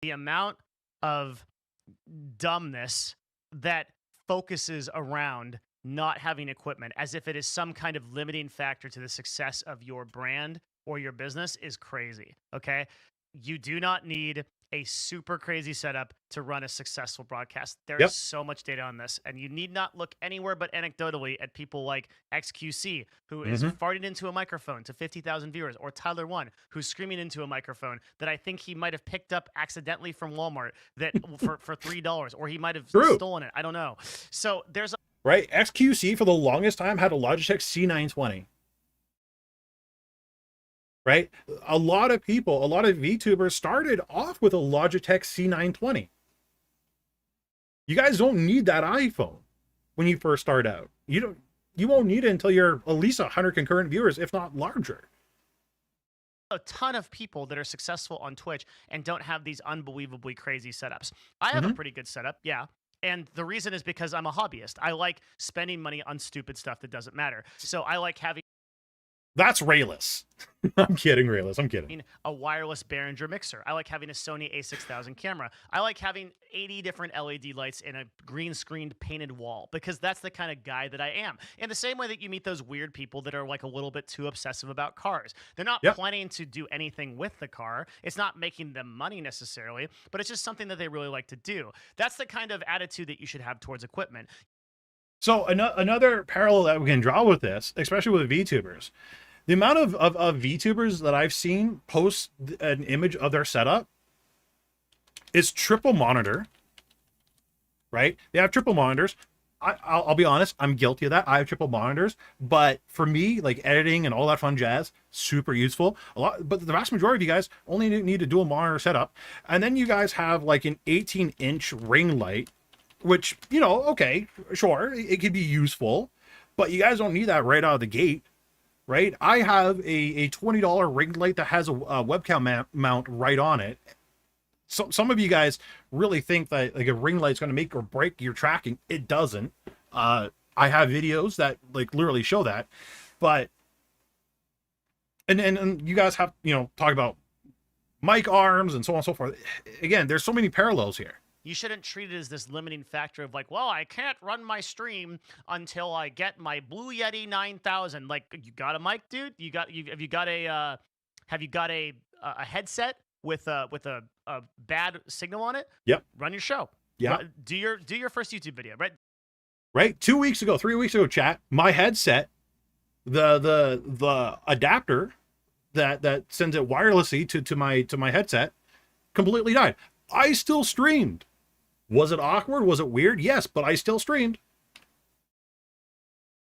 The amount of dumbness that focuses around not having equipment as if it is some kind of limiting factor to the success of your brand or your business is crazy, okay? You do not need a super crazy setup to run a successful broadcast. There is so much data on this, and you need not look anywhere but anecdotally at people like XQC, who is farting into a microphone to 50,000 viewers, or Tyler One, who's screaming into a microphone that I think he might have picked up accidentally from Walmart that for $3, or he might have stolen it. I don't know. So there's right. XQC for the longest time had a Logitech C920. Right? A lot of VTubers started off with a Logitech C920. You guys don't need that iPhone when you first start out. You won't need it until you're at least 100 concurrent viewers, if not larger. A ton of people that are successful on Twitch and don't have these unbelievably crazy setups. I have a pretty good setup, yeah. And the reason is because I'm a hobbyist. I like spending money on stupid stuff that doesn't matter. So I like having... That's Rayless. I'm kidding, Rayless. I'm kidding. A wireless Behringer mixer. I like having a Sony a6000 camera. I like having 80 different LED lights in a green screened painted wall because that's the kind of guy that I am. In the same way that you meet those weird people that are like a little bit too obsessive about cars. They're not planning to do anything with the car. It's not making them money necessarily, but it's just something that they really like to do. That's the kind of attitude that you should have towards equipment. So another parallel that we can draw with this, especially with VTubers, the amount of VTubers that I've seen post an image of their setup is triple monitor, right? They have triple monitors. I'll be honest, I'm guilty of that. I have triple monitors, but for me, like editing and all that fun jazz, super useful. But the vast majority of you guys only need a dual monitor setup. And then you guys have like an 18-inch ring light, which, okay, sure, it could be useful, but you guys don't need that right out of the gate. Right, I have a $20 ring light that has a webcam mount right on it. So some of you guys really think that like a ring light's going to make or break your tracking. It doesn't. I have videos that like literally show that, but and you guys have, you know, talk about mic arms and so on and so forth. Again, there's so many parallels here. You shouldn't treat it as this limiting factor of like, well, I can't run my stream until I get my Blue Yeti 9000. Like, you got a mic, dude? Have you got a headset with a bad signal on it? Yep. Run your show. Yeah. Do your first YouTube video, right? Right. 3 weeks ago, chat, my headset, the adapter that sends it wirelessly to my headset completely died. I still streamed. Was it awkward? Was it weird? Yes, but I still streamed.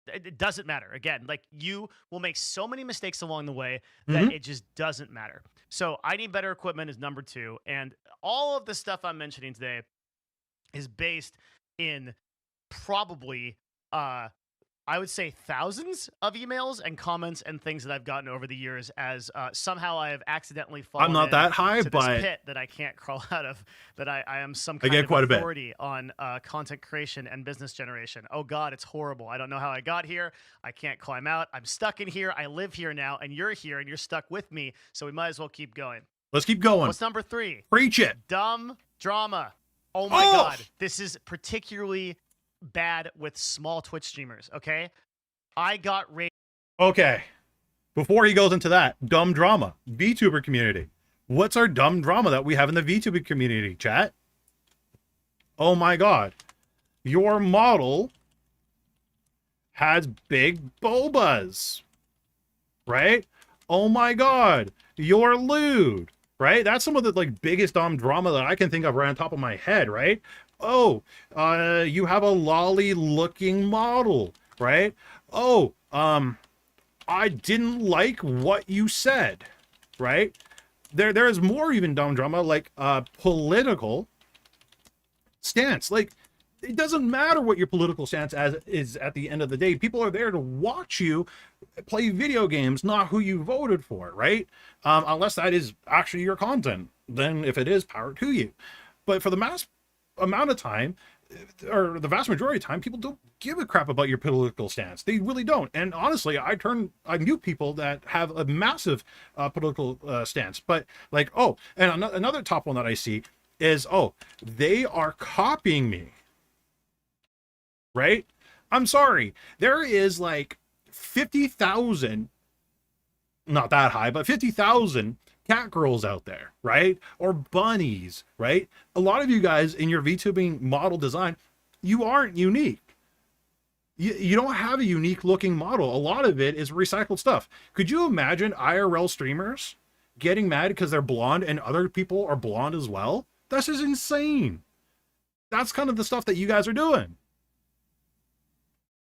It doesn't matter. Again, like, you will make so many mistakes along the way that it just doesn't matter. So I need better equipment is number 2. And all of the stuff I'm mentioning today is based in probably, I would say, thousands of emails and comments and things that I've gotten over the years as somehow I have accidentally fallen I'm not that high, to but this pit that I can't crawl out of, that I am some I kind get of quite a bit. authority on content creation and business generation. Oh God, it's horrible. I don't know how I got here. I can't climb out. I'm stuck in here. I live here now, and you're here, and you're stuck with me, so we might as well keep going. Let's keep going. What's number 3? Preach it. Dumb drama. Oh my God. This is particularly bad with small Twitch streamers, okay? I got rated. Okay. Before he goes into that, dumb drama. VTuber community. What's our dumb drama that we have in the VTuber community, chat? Oh my God. Your model has big bobas. Right? Oh my God. You're lewd. Right? That's some of the like biggest dumb drama that I can think of right on top of my head, right? Oh, you have a lolly looking model, right? Oh, I didn't like what you said, right? There's more even dumb drama, like political stance. Like, it doesn't matter what your political stance is at the end of the day. People are there to watch you play video games, not who you voted for, right? Unless that is actually your content. Then if it is, power to you. But for the mass amount of time, or the vast majority of time, people don't give a crap about your political stance. They really don't. And honestly, I knew people that have a massive political stance. But like, oh, and another top one that I see is, oh, they are copying me. Right? I'm sorry. There is like 50,000, not that high, but 50,000 cat girls out there, right? Or bunnies, right? A lot of you guys in your VTubing model design, you aren't unique. You don't have a unique looking model. A lot of it is recycled stuff. Could you imagine IRL streamers getting mad because they're blonde and other people are blonde as well? That's just insane. That's kind of the stuff that you guys are doing.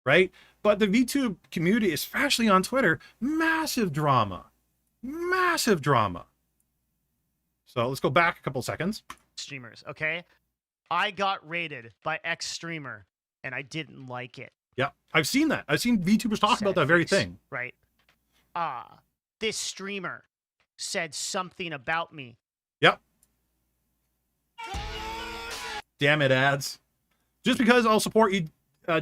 Right? But the VTube community, especially on Twitter, massive drama. Massive drama. So let's go back a couple seconds. Streamers, okay? I got rated by X streamer, and I didn't like it. Yeah, I've seen that. I've seen VTubers talk about that very thing. Right. This streamer said something about me. Yep. Damn it, ads. Just because I'll support you,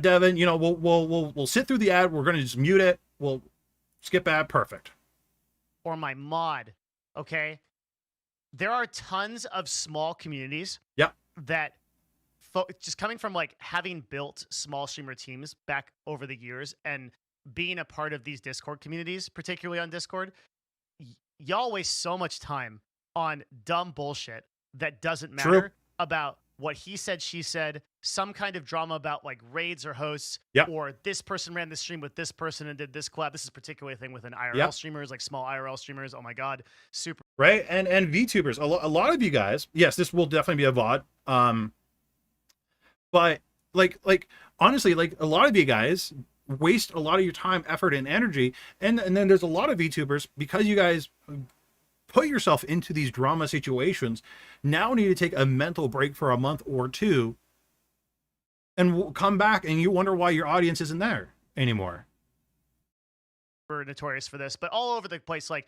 Devin, you know, we'll sit through the ad. We're gonna just mute it. We'll skip ad. Perfect. Or my mod, okay? There are tons of small communities. Yep. That just coming from like having built small streamer teams back over the years and being a part of these Discord communities, particularly on Discord, y'all waste so much time on dumb bullshit that doesn't matter. True. About what he said, she said, some kind of drama about like raids or hosts, yep. Or this person ran the stream with this person and did this collab. This is particularly a thing with an IRL yep. streamers, like small IRL streamers. Oh my God, super. Right, and VTubers, a lot of you guys, yes, this will definitely be a VOD. But like honestly, like a lot of you guys waste a lot of your time, effort, and energy, and then there's a lot of VTubers, because you guys put yourself into these drama situations, now need to take a mental break for a month or two and come back, and you wonder why your audience isn't there anymore. We're notorious for this, but all over the place, like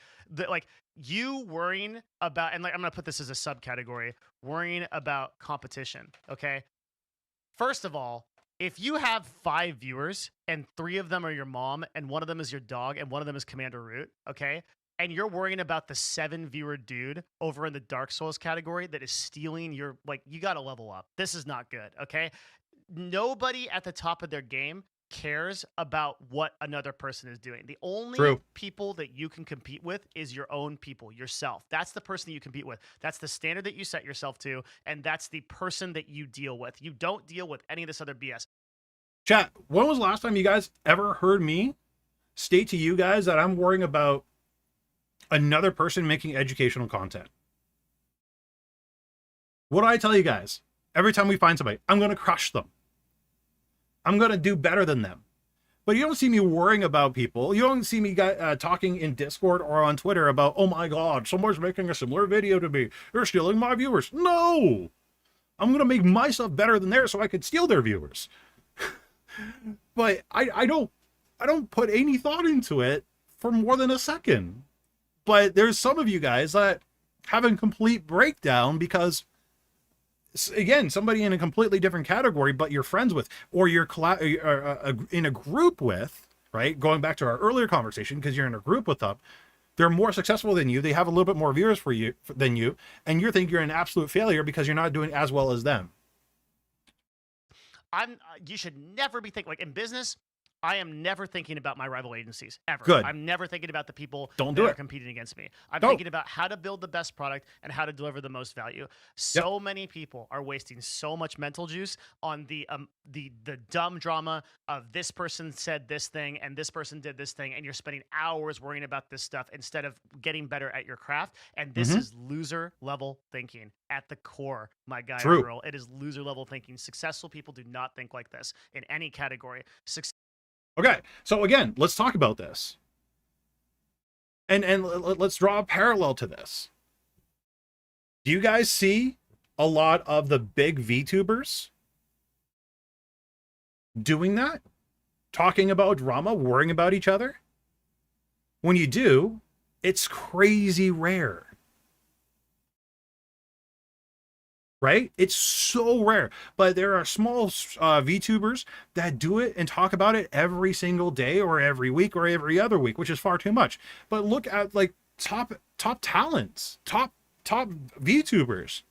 you worrying about, and like I'm gonna put this as a subcategory, worrying about competition. Okay, first of all, If you have 5 viewers and 3 of them are your mom and 1 of them is your dog and 1 of them is Commander Root, okay? And you're worrying about the 7 viewer dude over in the Dark Souls category that is stealing your, like, you got to level up. This is not good, okay? Nobody at the top of their game cares about what another person is doing. The only True. people that you can compete with is your own people, yourself. That's the person that you compete with. That's the standard that you set yourself to, and that's the person that you deal with. You don't deal with any of this other BS. Chat, when was the last time you guys ever heard me state to you guys that I'm worrying about another person making educational content? What do I tell you guys? Every time we find somebody, I'm going to crush them. I'm going to do better than them. But you don't see me worrying about people. You don't see me talking in Discord or on Twitter about, oh my God, someone's making a similar video to me. They're stealing my viewers. No! I'm going to make myself better than theirs so I could steal their viewers. But I don't put any thought into it for more than a second. But there's some of you guys that have a complete breakdown because, again, somebody in a completely different category, but you're friends with, or you're in a group with, right? Going back to our earlier conversation, because you're in a group with them, they're more successful than you. They have a little bit more viewers than you, and you think you're an absolute failure because you're not doing as well as them. You should never be thinking, like, in business, I am never thinking about my rival agencies, ever. Good. I'm never thinking about the people Don't that do are it. competing against me. I'm Don't. thinking about how to build the best product and how to deliver the most value. So many people are wasting so much mental juice on the dumb drama of this person said this thing and this person did this thing, and you're spending hours worrying about this stuff instead of getting better at your craft. And this is loser level thinking at the core, my guy or girl. It is loser level thinking. Successful people do not think like this in any category. Okay, so again, let's talk about this. And let's draw a parallel to this. Do you guys see a lot of the big VTubers doing that? Talking about drama, worrying about each other? When you do, it's crazy rare. Right? It's so rare. But there are small VTubers that do it and talk about it every single day or every week or every other week, which is far too much. But look at, like, top talents, top VTubers.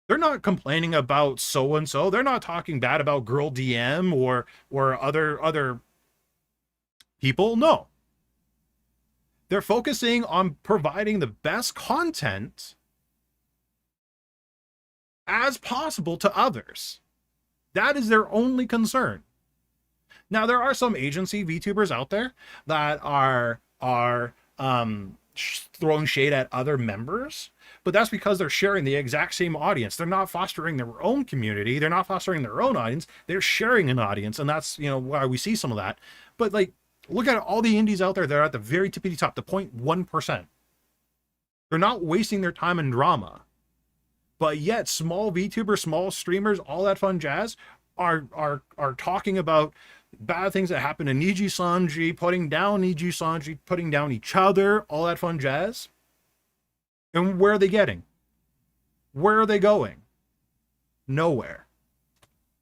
They're not complaining about so and so. They're not talking bad about Girl DM or other people. No. They're focusing on providing the best content as possible to others. That is their only concern. Now, there are some agency VTubers out there that are throwing shade at other members, but that's because they're sharing the exact same audience. They're not fostering their own community. They're not fostering their own audience. They're sharing an audience, and that's, you know, why we see some of that. But, like, look at all the indies out there that are at the very tippity top, the 0.1%. They're not wasting their time in drama. But yet, small VTubers, small streamers, all that fun jazz are talking about bad things that happen to Niji Sanji, putting down Niji Sanji, putting down each other, all that fun jazz. And where are they getting? Where are they going? Nowhere.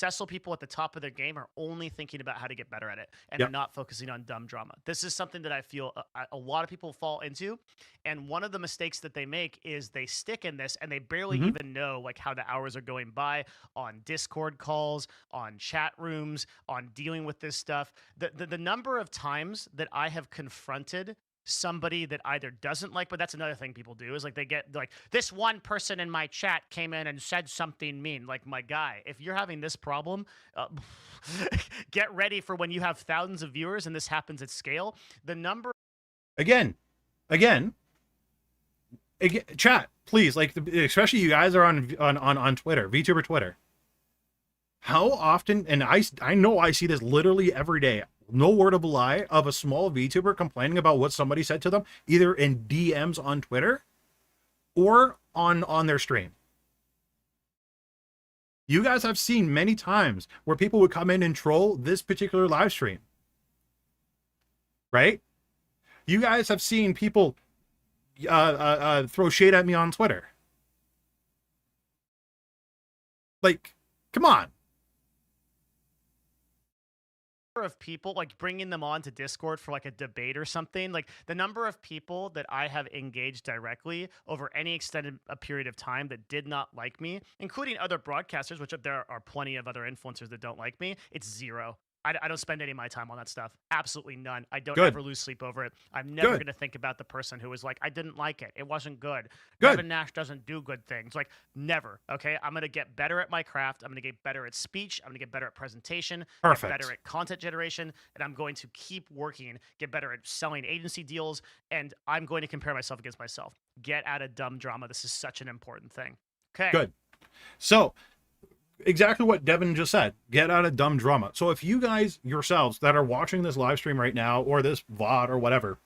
Successful people at the top of their game are only thinking about how to get better at it, and they're not focusing on dumb drama. This is something that I feel a lot of people fall into, and one of the mistakes that they make is they stick in this and they barely even know, like, how the hours are going by on Discord calls, on chat rooms, on dealing with this stuff. The number of times that I have confronted somebody that either doesn't like, but that's another thing people do, is like they get like, this one person in my chat came in and said something mean. Like, my guy, if you're having this problem, get ready for when you have thousands of viewers and this happens at scale. The number again, chat, please, like, especially you guys are on Twitter, VTuber Twitter. How often, and I know I see this literally every day, no word of a lie, of a small VTuber complaining about what somebody said to them, either in DMs on Twitter or on their stream. You guys have seen many times where people would come in and troll this particular live stream, right? You guys have seen people throw shade at me on Twitter. Like, come on. of people, like bringing them on to Discord for like a debate or something, like the number of people that I have engaged directly over any extended a period of time that did not like me, including other broadcasters, which there are plenty of other influencers that don't like me, it's zero. I don't spend any of my time on that stuff. Absolutely none. I don't Good. ever lose sleep over it. I'm never Good. going to think about the person who was like, I didn't like it. It wasn't good. Good. Devin Nash doesn't do good things. Like, never. Okay. I'm going to get better at my craft. I'm going to get better at speech. I'm going to get better at presentation. Perfect. Get better at content generation. And I'm going to keep working, get better at selling agency deals. And I'm going to compare myself against myself. Get out of dumb drama. This is such an important thing. Okay. Good. So, exactly what Devin just said. Get out of dumb drama. So if you guys yourselves that are watching this live stream right now, or this VOD or whatever,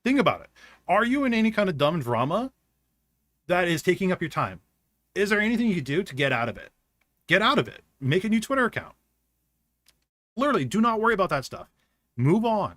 think about it. Are you in any kind of dumb drama that is taking up your time? Is there anything you could do to get out of it? Get out of it. Make a new Twitter account. Literally, do not worry about that stuff. Move on.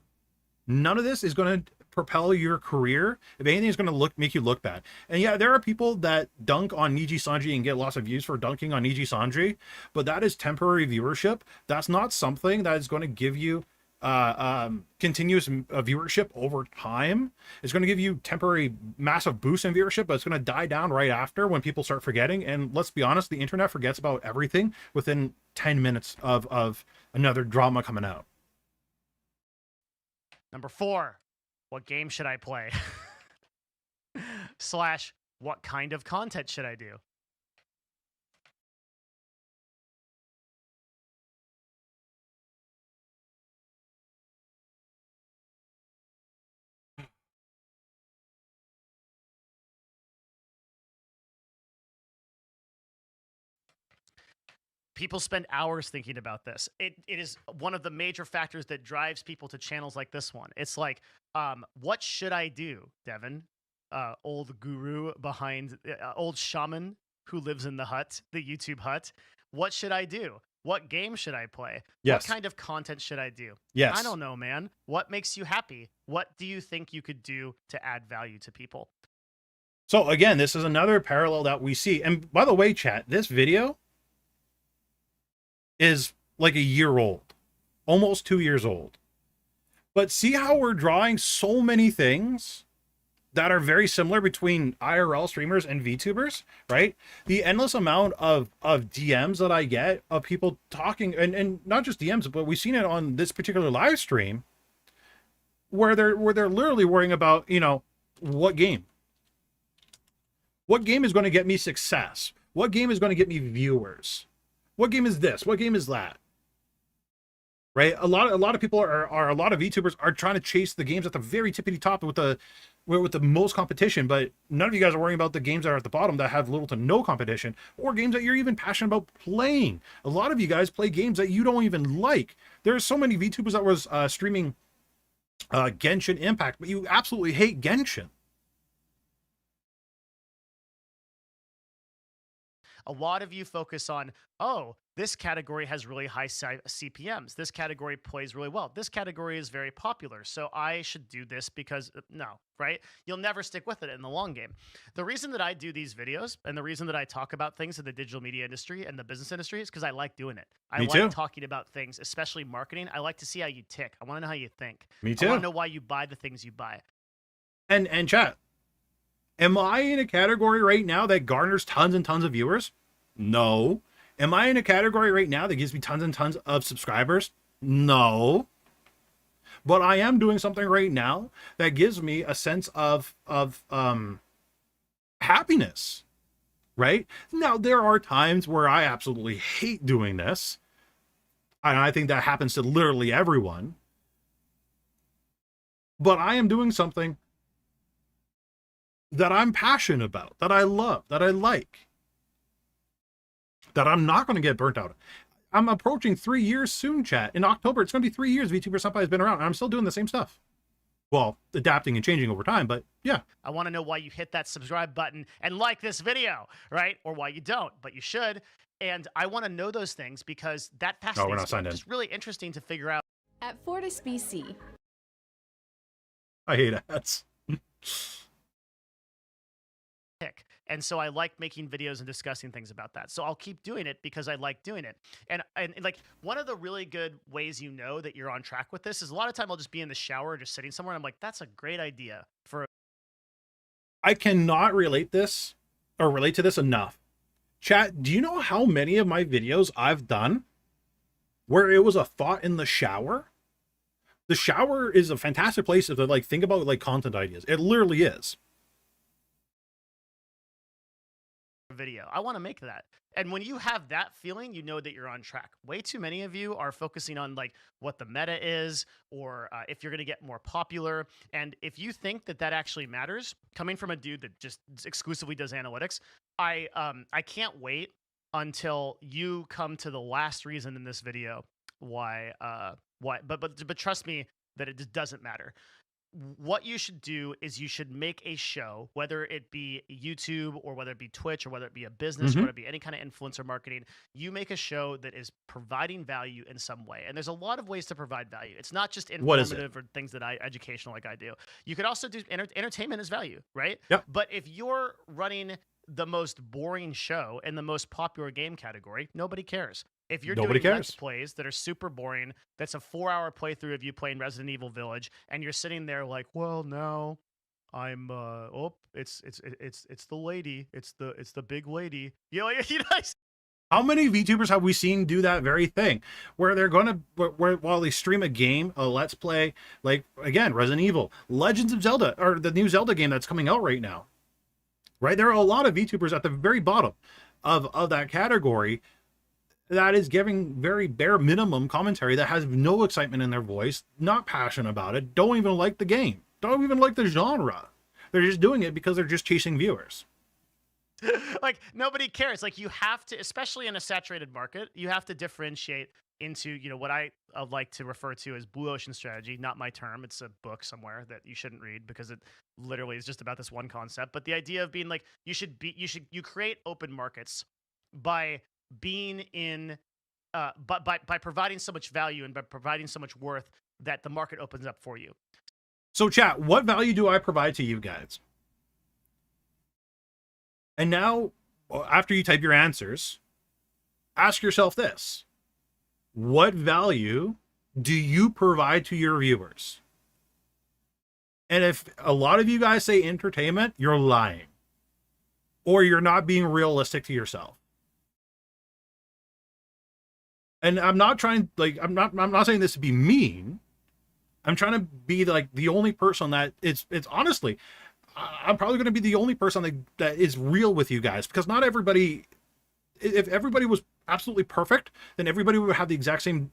None of this is going to propel your career. If anything, is going to make you look bad. And yeah, there are people that dunk on Niji Sanji and get lots of views for dunking on Niji Sanji, but that is temporary viewership. That's not something that is going to give you continuous viewership over time. It's going to give you temporary massive boost in viewership, but it's going to die down right after when people start forgetting. And let's be honest, the internet forgets about everything within 10 minutes of another drama coming out. Number 4, what game should I play? / what kind of content should I do? People spend hours thinking about this. It is one of the major factors that drives people to channels like this one. It's like, what should I do, Devin? Old guru behind, old shaman who lives in the hut, the YouTube hut. What should I do? What game should I play? Yes. What kind of content should I do? Yes. I don't know, man. What makes you happy? What do you think you could do to add value to people? So again, this is another parallel that we see. And by the way, chat, this video is like a year old, almost 2 years old. But see how we're drawing so many things that are very similar between IRL streamers and VTubers, right? The endless amount of DMs that I get of people talking, and not just DMs, but we've seen it on this particular live stream where they're literally worrying about, you know, what game is going to get me success? What game is going to get me viewers? What game is this? What game is that? Right? A lot of people are a lot of VTubers are trying to chase the games at the very tippity top with the most competition, but none of you guys are worrying about the games that are at the bottom that have little to no competition, or games that you're even passionate about playing. A lot of you guys play games that you don't even like. There's so many VTubers that was streaming Genshin Impact, but you absolutely hate Genshin. A lot of you focus on, oh, this category has really high CPMs. This category plays really well. This category is very popular, so I should do this because, no, right? You'll never stick with it in the long game. The reason that I do these videos and the reason that I talk about things in the digital media industry and the business industry is because I like doing it. I like talking about things, especially marketing. I like to see how you tick. I want to know how you think. Me too. I want to know why you buy the things you buy. And chat, am I in a category right now that garners tons and tons of viewers? No. Am I in a category right now that gives me tons and tons of subscribers? No. But I am doing something right now that gives me a sense of happiness, right? Now, there are times where I absolutely hate doing this, and I think that happens to literally everyone. But I am doing something that I'm passionate about, that I love, that I like, that I'm not going to get burnt out. I'm approaching 3 years soon, chat. In October, it's going to be 3 years VTuber Senpai has been around, and I'm still doing the same stuff. Well, adapting and changing over time, but yeah. I want to know why you hit that subscribe button and like this video, right? Or why you don't, but you should. And I want to know those things because that fascinates me. It's really interesting to figure out. At Fortis BC. I hate ads. And so I like making videos and discussing things about that. So I'll keep doing it because I like doing it. And like one of the really good ways you know that you're on track with this is a lot of time I'll just be in the shower or just sitting somewhere and I'm like, that's a great idea for I cannot relate to this enough. Chat, do you know how many of my videos I've done where it was a thought in the shower? The shower is a fantastic place to like think about like content ideas. It literally is. video. I want to make that. And when you have that feeling, you know that you're on track. Way too many of you are focusing on like what the meta is, or if you're going to get more popular. And if you think that that actually matters, coming from a dude that just exclusively does analytics, I can't wait until you come to the last reason in this video why. But trust me that it just doesn't matter. What you should do is you should make a show, whether it be YouTube or whether it be Twitch or whether it be a business, whether it be any kind of influencer marketing. You make a show that is providing value in some way. And there's a lot of ways to provide value. It's not just informative or things that educational like I do. You could also do entertainment as value, right? Yep. But if you're running the most boring show in the most popular game category, nobody cares. If you're doing let's plays that are super boring, that's a 4-hour playthrough of you playing Resident Evil Village, and you're sitting there like, well, now I'm it's the lady, it's the big lady. You know, how many VTubers have we seen do that very thing, where they're gonna while they stream a game, a let's play, like again, Resident Evil, Legends of Zelda, or the new Zelda game that's coming out right now. Right, there are a lot of VTubers at the very bottom of that category that is giving very bare minimum commentary that has no excitement in their voice, not passionate about it, don't even like the game, don't even like the genre. They're just doing it because they're just chasing viewers. Like nobody cares. Like you have to, especially in a saturated market, you have to differentiate into, you know, what I like to refer to as blue ocean strategy. Not my term. It's a book somewhere that you shouldn't read because it literally is just about this one concept. But the idea of being like, you create open markets by being in by providing so much value and by providing so much worth that the market opens up for you. So chat, what value do I provide to you guys? And now, after you type your answers, ask yourself this: what value do you provide to your viewers? And if a lot of you guys say entertainment, you're lying, or you're not being realistic to yourself. And I'm not trying, like, I'm not saying this to be mean. I'm trying to be like the only person that it's honestly, I'm probably going to be the only person that is real with you guys, because not everybody, if everybody was absolutely perfect, then everybody would have the exact same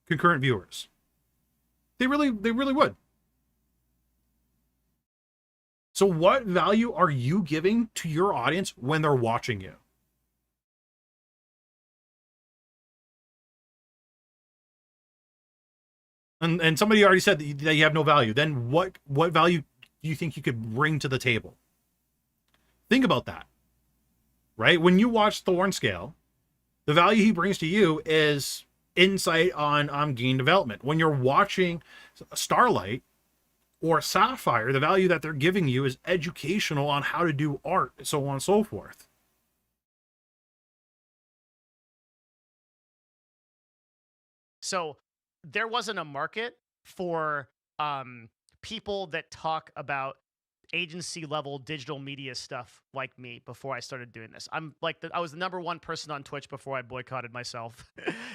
concurrent viewers. They really would. So what value are you giving to your audience when they're watching you? And somebody already said that you have no value. Then what value do you think you could bring to the table? Think about that. Right? When you watch Thorn Scale, the value he brings to you is insight on game development. When you're watching Starlight or Sapphire, the value that they're giving you is educational on how to do art, so on and so forth. So there wasn't a market for people that talk about agency level digital media stuff like me before I started doing this. I'm like I was the #1 person on Twitch before I boycotted myself,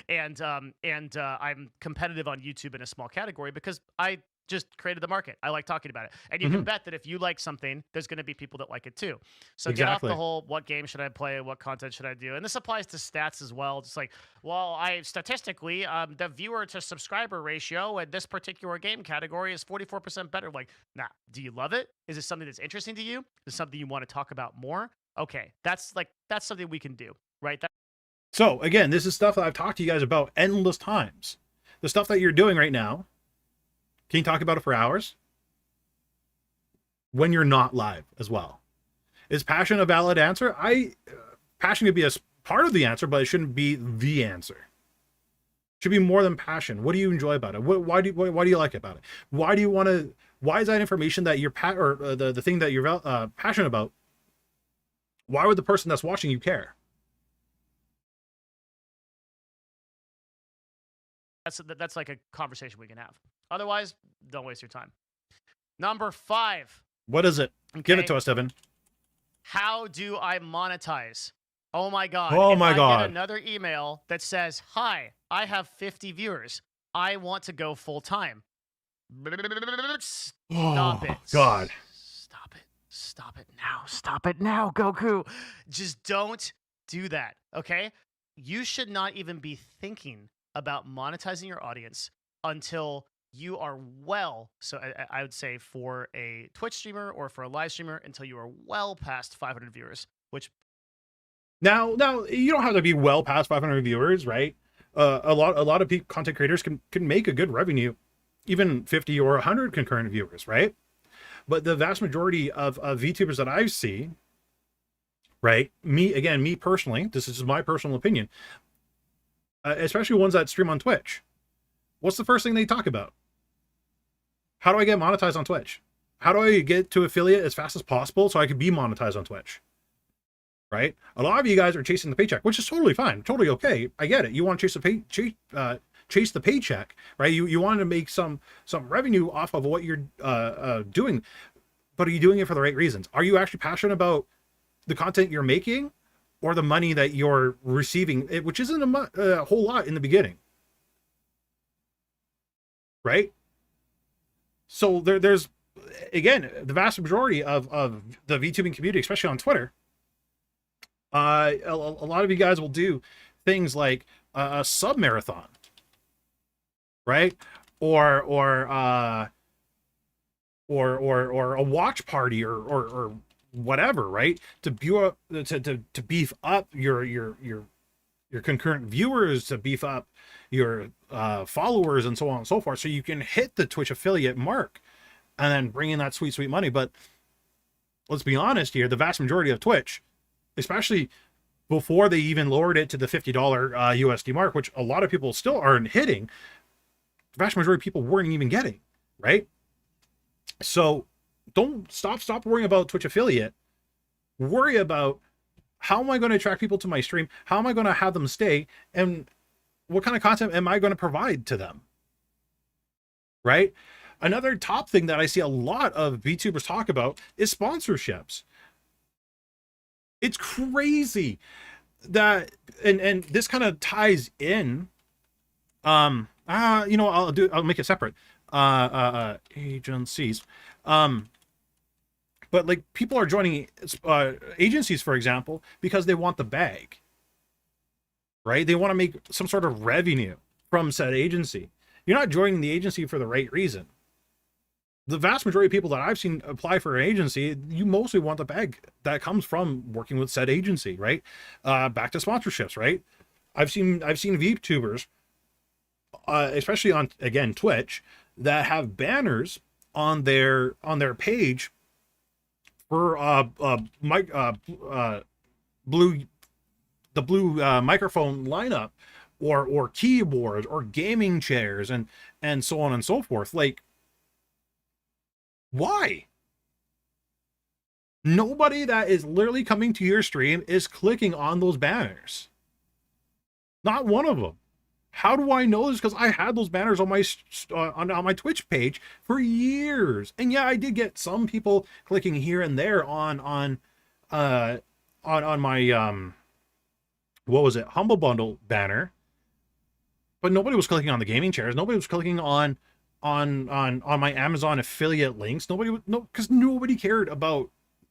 and I'm competitive on YouTube in a small category because I just created the market. I like talking about it, and you can bet that if you like something, there's going to be people that like it too. So get off the whole what game should I play, what content should I do, and this applies to stats as well. Just like, well, statistically, the viewer to subscriber ratio in this particular game category is 44% better. Like, nah, do you love it? Is it something that's interesting to you? Is it something you want to talk about more? Okay, that's something we can do, right? So again, this is stuff that I've talked to you guys about endless times. The stuff that you're doing right now. Can you talk about it for hours? When you're not live as well. Is passion a valid answer? Passion could be a part of the answer, but it shouldn't be the answer. It should be more than passion. What do you enjoy about it? Why do you like about it? Why is that information that you're the thing that you're passionate about? Why would the person that's watching you care? That's like a conversation we can have. Otherwise, don't waste your time. Number 5. What is it? Give it to us, Evan. How do I monetize? Oh my God. Oh if my I God. get another email that says, "Hi, I have 50 viewers. I want to go full time." Stop it. God. Stop it. Stop it now. Stop it now, Goku. Just don't do that, okay? You should not even be thinking about monetizing your audience until you are I would say for a Twitch streamer or for a live streamer, until you are well past 500 viewers, which Now, you don't have to be well past 500 viewers, right? A lot of content creators can make a good revenue, even 50 or 100 concurrent viewers, right? But the vast majority of VTubers that I see, right? Me personally, this is my personal opinion, especially ones that stream on Twitch. What's the first thing they talk about? How do I get monetized on Twitch? How do I get to affiliate as fast as possible so I can be monetized on Twitch? Right? A lot of you guys are chasing the paycheck, which is totally fine, totally okay. I get it. You want to chase the paycheck, right? You want to make some revenue off of what you're doing, but are you doing it for the right reasons? Are you actually passionate about the content you're making, or the money that you're receiving, which isn't a whole lot in the beginning, right? So there's, again, the vast majority of the VTubing community, especially on Twitter, a lot of you guys will do things like a sub marathon, right? Or a watch party or whatever, right? To beef up your concurrent viewers, to beef up your followers, and so on and so forth, so you can hit the Twitch affiliate mark and then bring in that sweet money. But let's be honest here, the vast majority of Twitch, especially before they even lowered it to the $50 USD mark, which a lot of people still aren't hitting, the vast majority of people weren't even getting, right? So don't stop worrying about Twitch affiliate. Worry about, how am I going to attract people to my stream? How am I going to have them stay? And what kind of content am I going to provide to them? Right? Another top thing that I see a lot of VTubers talk about is sponsorships. It's crazy that, and this kind of ties in, I'll make it separate. Agencies. But like, people are joining agencies, for example, because they want the bag, right? They want to make some sort of revenue from said agency. You're not joining the agency for the right reason. The vast majority of people that I've seen apply for an agency, you mostly want the bag that comes from working with said agency, right? Back to sponsorships, right? I've seen VTubers, especially on, again, Twitch, that have banners on their page for blue microphone lineup, or keyboards, or gaming chairs, and so on and so forth. Like, why? Nobody that is literally coming to your stream is clicking on those banners. Not one of them. How do I know this? Because I had those banners on my on my Twitch page for years, and yeah, I did get some people clicking here and there on my what was it, Humble Bundle banner, but nobody was clicking on the gaming chairs. Nobody was clicking on my Amazon affiliate links. Because nobody cared about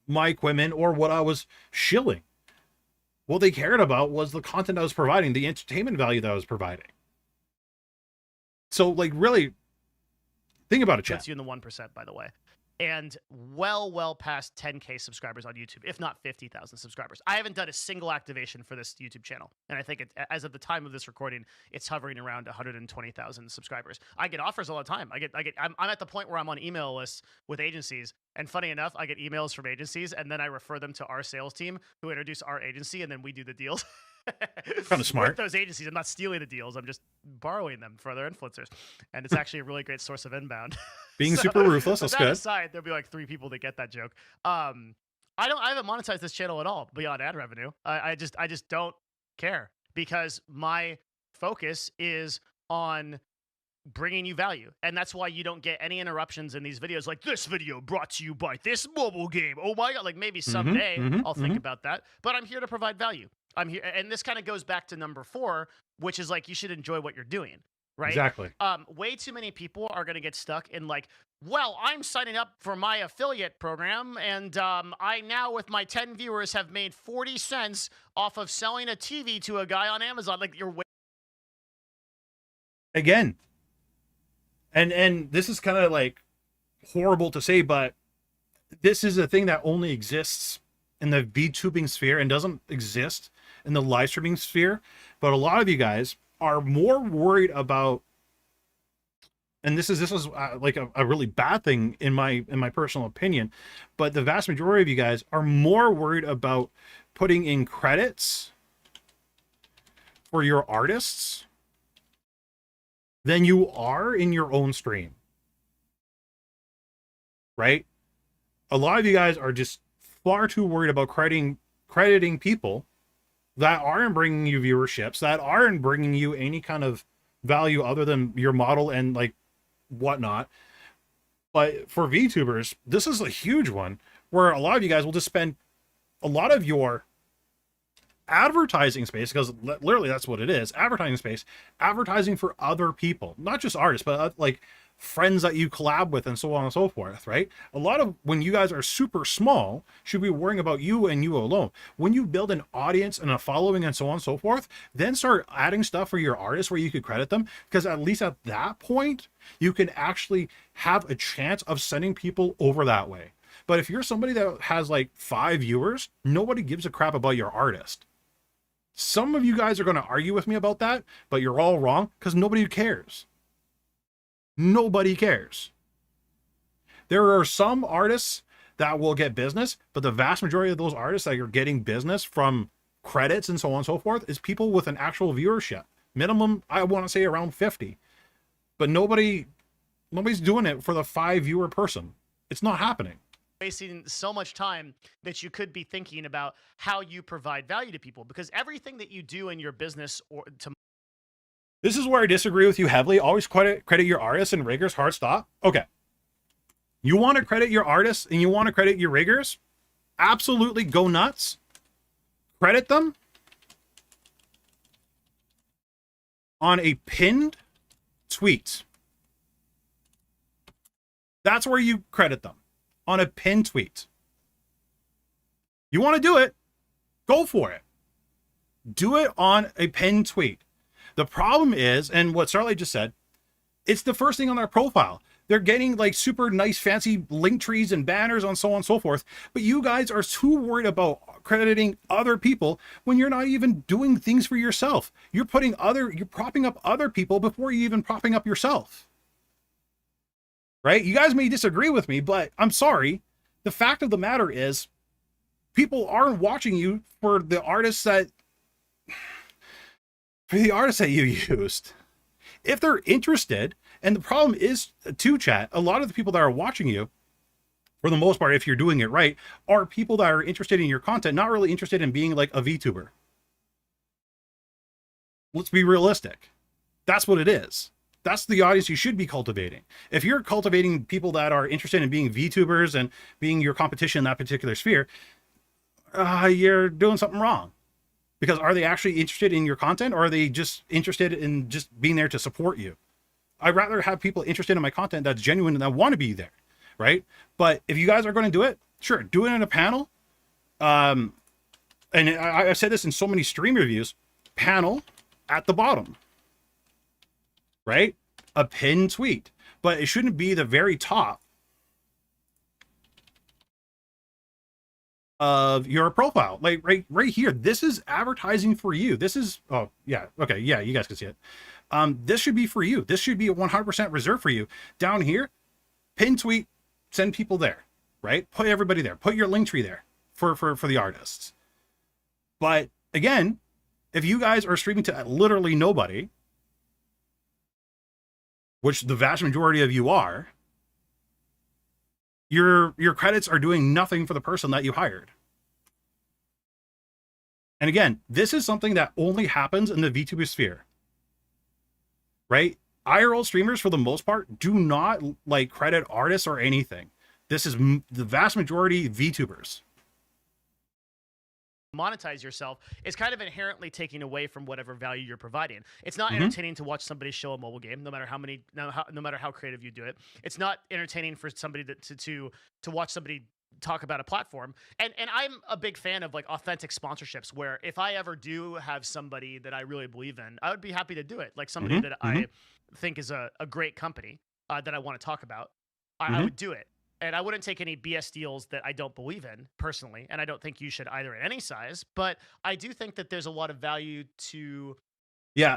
my equipment or what I was shilling. What they cared about was the content I was providing, the entertainment value that I was providing. So, like, really, think about it, chat. Puts you in the 1%, by the way. And well past 10K subscribers on YouTube, if not 50,000 subscribers. I haven't done a single activation for this YouTube channel, and I think as of the time of this recording, it's hovering around 120,000 subscribers. I get offers all the time. I'm at the point where I'm on email lists with agencies, and funny enough, I get emails from agencies, and then I refer them to our sales team, who introduce our agency, and then we do the deals. Kind of smart. With those agencies, I'm not stealing the deals. I'm just borrowing them for other influencers, and it's actually a really great source of inbound. Being super ruthless. That's good. Aside, there'll be like 3 people that get that joke. I haven't monetized this channel at all beyond ad revenue. I just don't care because my focus is on bringing you value. And that's why you don't get any interruptions in these videos. Like, this video brought to you by this mobile game. Oh my God. Like, maybe someday I'll think about that, but I'm here to provide value. I'm here. And this kind of goes back to number 4, which is like, you should enjoy what you're doing. Right. Exactly. Way too many people are going to get stuck in like, well, I'm signing up for my affiliate program, and I now, with my 10 viewers, have made 40 cents off of selling a TV to a guy on Amazon. Like, you're again. And this is kind of like horrible to say, but this is a thing that only exists in the VTubing sphere and doesn't exist in the live streaming sphere. But a lot of you guys are more worried about, and this is like a really bad thing in my personal opinion, but the vast majority of you guys are more worried about putting in credits for your artists than you are in your own stream, right? A lot of you guys are just far too worried about crediting people that aren't bringing you viewerships, that aren't bringing you any kind of value other than your model and like whatnot. But for VTubers, this is a huge one where a lot of you guys will just spend a lot of your advertising space, because literally that's what it is, advertising space, advertising for other people, not just artists, but like friends that you collab with and so on and so forth, right? A lot of when you guys are super small should be worrying about you and you alone. When you build an audience and a following and so on and so forth, then start adding stuff for your artists where you could credit them, because at least at that point you can actually have a chance of sending people over that way. But if you're somebody that has like 5 viewers, nobody gives a crap about your artist. Some of you guys are going to argue with me about that, but you're all wrong, because nobody cares. Nobody cares. There are some artists that will get business, but the vast majority of those artists that you're getting business from credits and so on and so forth is people with an actual viewership. Minimum, I want to say around 50. But nobody's doing it for the 5 viewer person. It's not happening. Wasting so much time that you could be thinking about how you provide value to people, because everything that you do in your business or to This is where I disagree with you heavily. Always credit your artists and riggers. Hard stop. Okay. You want to credit your artists and you want to credit your riggers? Absolutely, go nuts. Credit them on a pinned tweet. That's where you credit them. On a pinned tweet. You want to do it? Go for it. Do it on a pinned tweet. The problem is, and what Starlight just said, it's the first thing on their profile. They're getting like super nice fancy link trees and banners and so on and so forth. But you guys are too worried about crediting other people when you're not even doing things for yourself. You're propping up other people before you even propping up yourself. Right? You guys may disagree with me, but I'm sorry. The fact of the matter is, people aren't watching you for the artists that you used. If they're interested, and the problem is too, chat, a lot of the people that are watching you, for the most part, if you're doing it right, are people that are interested in your content, not really interested in being like a VTuber. Let's be realistic. That's what it is. That's the audience you should be cultivating. If you're cultivating people that are interested in being VTubers and being your competition in that particular sphere, you're doing something wrong. Because are they actually interested in your content, or are they just interested in just being there to support you? I'd rather have people interested in my content that's genuine and that want to be there, right? But if you guys are going to do it, sure, do it in a panel. And I've said this in so many stream reviews, panel at the bottom. Right? A pinned tweet. But it shouldn't be the very top of your profile. Like right here. This is advertising for you. This is, oh yeah, okay, yeah, you guys can see it. This should be for you. This should be 100% reserved for you. Down here, pin tweet, send people there, right? Put everybody there. Put your link tree there for the artists. But again, if you guys are streaming to literally nobody, which the vast majority of you are, your credits are doing nothing for the person that you hired. And again, this is something that only happens in the VTuber sphere, right? IRL streamers, for the most part, do not like credit artists or anything. This is the vast majority VTubers. Monetize yourself is kind of inherently taking away from whatever value you're providing. It's not Mhm. entertaining to watch somebody show a mobile game, no matter how many, no matter how creative you do it. It's not entertaining for somebody to watch somebody talk about a platform. And I'm a big fan of like authentic sponsorships, where if I ever do have somebody that I really believe in, I would be happy to do it. Like somebody that I think is a great company that I want to talk about, I would do it. And I wouldn't take any BS deals that I don't believe in personally, and I don't think you should either in any size. But I do think that there's a lot of value to. Yeah,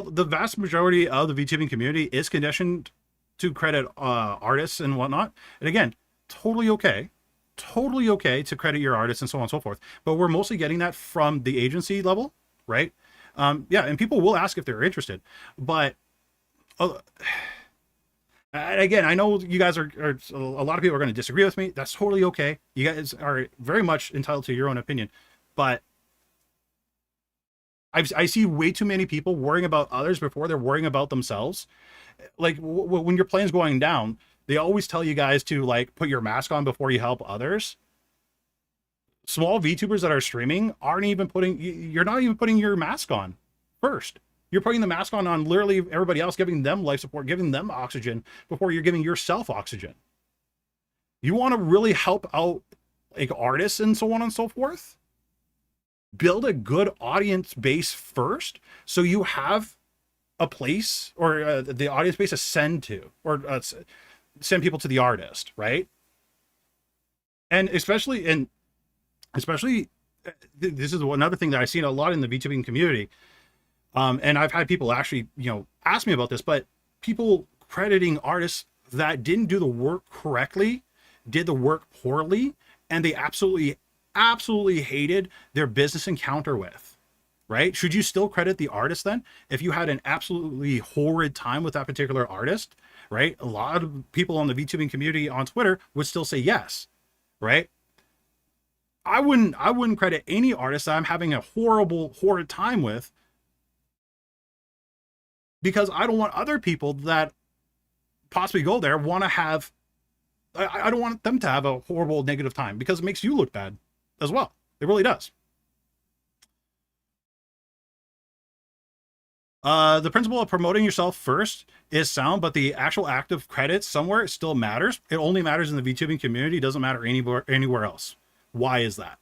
the vast majority of the VTubing community is conditioned to credit artists and whatnot. And again, totally okay to credit your artists and so on and so forth. But we're mostly getting that from the agency level, right? Yeah, and people will ask if they're interested, but. And again, I know you guys are a lot of people are going to disagree with me. That's totally okay. You guys are very much entitled to your own opinion, but I see way too many people worrying about others before they're worrying about themselves. Like when your plane's going down, they always tell you guys to like put your mask on before you help others. Small VTubers that are streaming aren't even putting, you're not even putting your mask on first. You're putting the mask on literally everybody else, giving them life support, giving them oxygen before you're giving yourself oxygen. You want to really help out like artists and so on and so forth. Build a good audience base first, so you have a place or the audience base to send to, or send people to the artist, right? And especially this is another thing that I've seen a lot in the VTubing community. And I've had people actually, ask me about this, but people crediting artists that didn't do the work correctly, did the work poorly, and they absolutely hated their business encounter with, right? Should you still credit the artist then if you had an absolutely horrid time with that particular artist, right? A lot of people on the VTubing community on Twitter would still say yes, right? I wouldn't credit any artist that I'm having a horrid time with, because I don't want other people that possibly go there want to have, I don't want them to have a horrible negative time, because it makes you look bad as well. It really does. The principle of promoting yourself first is sound, but the actual act of credits somewhere still matters. It only matters in the VTubing community. It doesn't matter anywhere else. Why is that?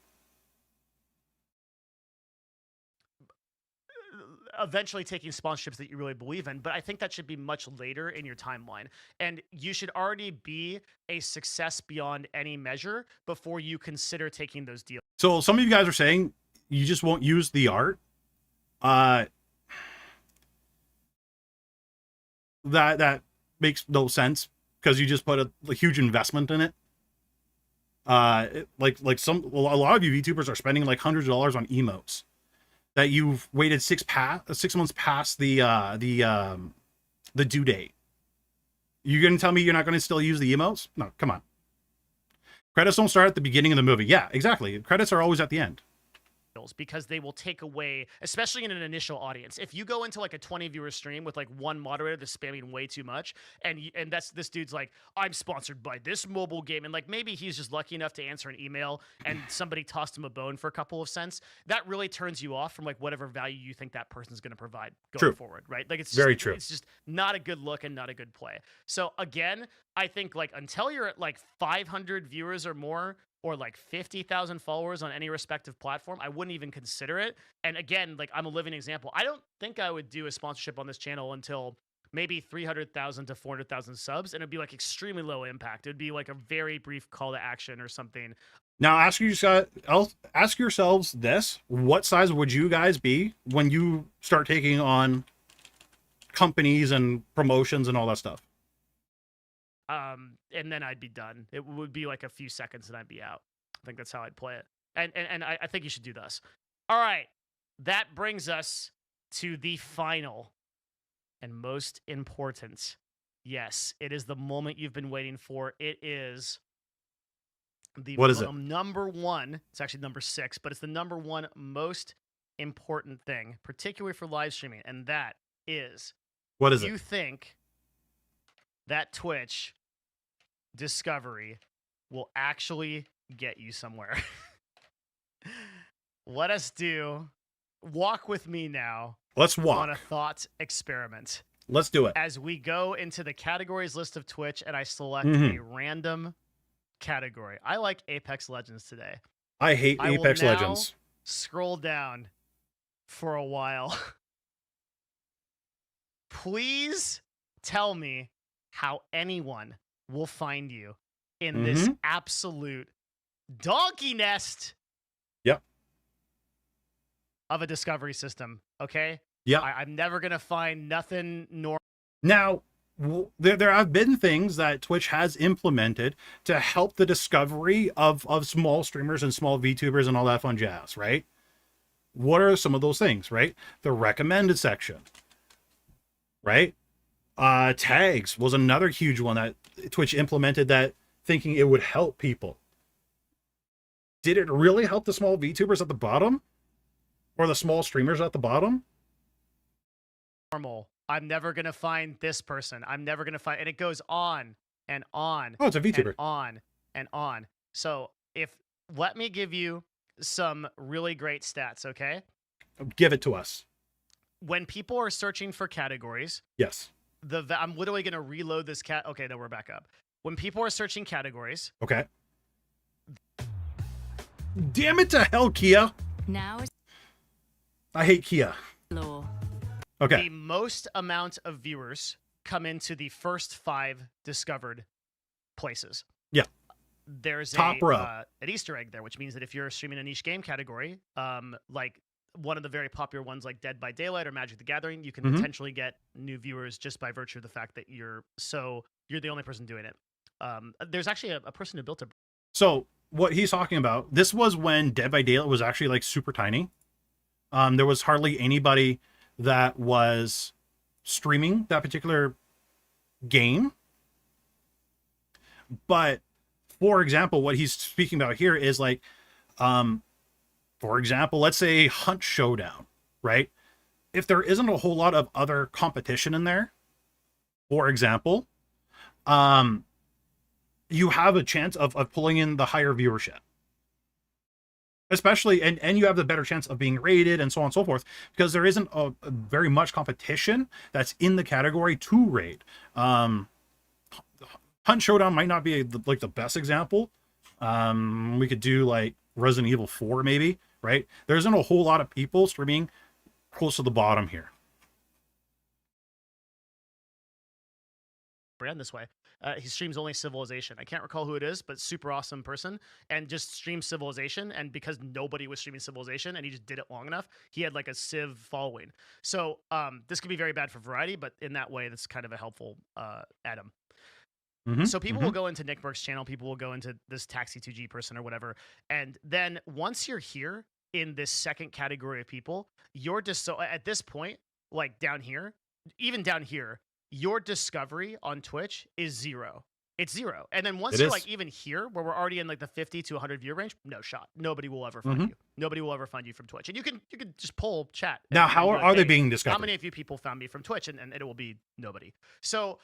Eventually taking sponsorships that you really believe in, but I think that should be much later in your timeline, and you should already be a success beyond any measure before you consider taking those deals. So some of you guys are saying you just won't use the art. That makes no sense, because you just put a huge investment in it. Like a lot of you VTubers are spending like hundreds of dollars on emotes that you've waited 6 months past the due date. You're gonna tell me you're not gonna still use the emotes? No, come on. Credits don't start at the beginning of the movie. Yeah, exactly. Credits are always at the end, because they will take away, especially in an initial audience. If you go into like a 20 viewer stream with like one moderator that's spamming way too much, and that's this dude's like, I'm sponsored by this mobile game, and like maybe he's just lucky enough to answer an email and somebody tossed him a bone for a couple of cents, that really turns you off from like whatever value you think that person's going to provide going forward, right? Like it's very true. It's just not a good look and not a good play. So again, I think like until you're at like 500 viewers or more, or like 50,000 followers on any respective platform, I wouldn't even consider it. And again, like I'm a living example. I don't think I would do a sponsorship on this channel until maybe 300,000 to 400,000 subs, and it'd be like extremely low impact. It'd be like a very brief call to action or something. Now ask yourselves this: what size would you guys be when you start taking on companies and promotions and all that stuff? And then I'd be done. It would be like a few seconds and I'd be out. I think that's how I'd play it. And I think you should do this. All right. That brings us to the final and most important. Yes, it is the moment you've been waiting for. It is What is it? Number one, it's actually number 6, but it's the number one most important thing, particularly for live streaming, and that is, What is you it? think that Twitch discovery will actually get you somewhere? Let us walk with me now Let's on walk. a thought experiment. Let's do it. As we go into the categories list of Twitch and I select Mhm. a random category. I like Apex Legends today. I hate I will Apex now Legends. scroll down for a while. Please tell me how anyone will find you in this absolute donkey nest Yep. of a discovery system, okay? Yep. I'm never going to find nothing normal. Now, there have been things that Twitch has implemented to help the discovery of small streamers and small VTubers and all that fun jazz, right? What are some of those things, right? The recommended section, right? Tags was another huge one that Twitch implemented, that thinking it would help people. Did it really help the small VTubers at the bottom? Or the small streamers at the bottom? I'm never going to find this person. I'm never going to find, and it goes on and on. Oh, it's a VTuber. And on and on. So let me give you some really great stats, okay? Give it to us. When people are searching for categories, Yes. I'm literally going to reload this Okay, no, we're back up. When people are searching categories. Okay. Damn it to hell, Kia. Now I hate Kia. law. Okay. The most amount of viewers come into the first 5 discovered places. Yeah. There's Top row. An Easter egg there, which means that if you're streaming a niche game category, like one of the very popular ones like Dead by Daylight or Magic the Gathering, you can potentially get new viewers just by virtue of the fact that you're the only person doing it. There's actually a person who built a. So what he's talking about, this was when Dead by Daylight was actually like super tiny. There was hardly anybody that was streaming that particular game. But for example, what he's speaking about here is like, for example, let's say Hunt Showdown, right? If there isn't a whole lot of other competition in there, for example, you have a chance of pulling in the higher viewership. Especially, and you have the better chance of being rated and so on and so forth, because there isn't a very much competition that's in the category to rate. Hunt Showdown might not be like the best example. We could do like Resident Evil 4 maybe, right? There isn't a whole lot of people streaming close to the bottom here. Brand this way. He streams only Civilization. I can't recall who it is, but super awesome person, and just streams Civilization. And because nobody was streaming Civilization, and he just did it long enough, he had like a Civ following. So this could be very bad for variety, but in that way, that's kind of a helpful atom. So people will go into Nick Burke's channel, people will go into this Taxi2G person or whatever, and then once you're here in this second category of people, you're just so at this point, like down here, even down here, your discovery on Twitch is 0. It's 0. And then once you're like even here, where we're already in like the 50 to 100 view range, no shot. Nobody will ever find you. Nobody will ever find you from Twitch. And you can just pull chat. Now, how are they being discovered? How many of you people found me from Twitch? And it will be nobody. So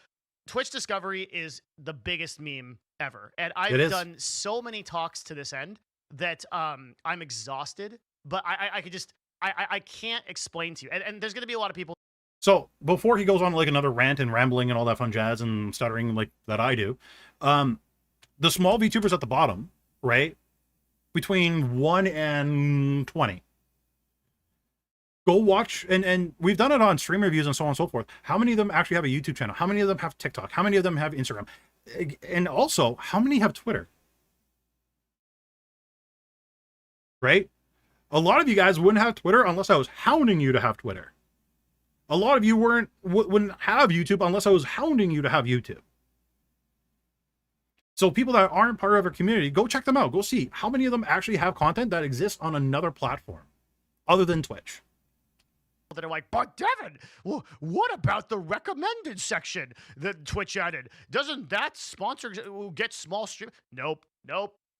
Twitch discovery is the biggest meme ever. And I've done so many talks to this end that I'm exhausted, but I can't explain to you. And there's going to be a lot of people. So before he goes on like another rant and rambling and all that fun jazz and stuttering like that I do, the small VTubers at the bottom, right? Between 1 and 20. Go watch, and we've done it on stream reviews and so on and so forth. How many of them actually have a YouTube channel? How many of them have TikTok? How many of them have Instagram? And also, how many have Twitter? Right? A lot of you guys wouldn't have Twitter unless I was hounding you to have Twitter. A lot of you wouldn't have YouTube unless I was hounding you to have YouTube. So people that aren't part of our community, go check them out. Go see how many of them actually have content that exists on another platform other than Twitch. That are like, but Devin, what about the recommended section that Twitch added? Doesn't that sponsor get small stream? Nope.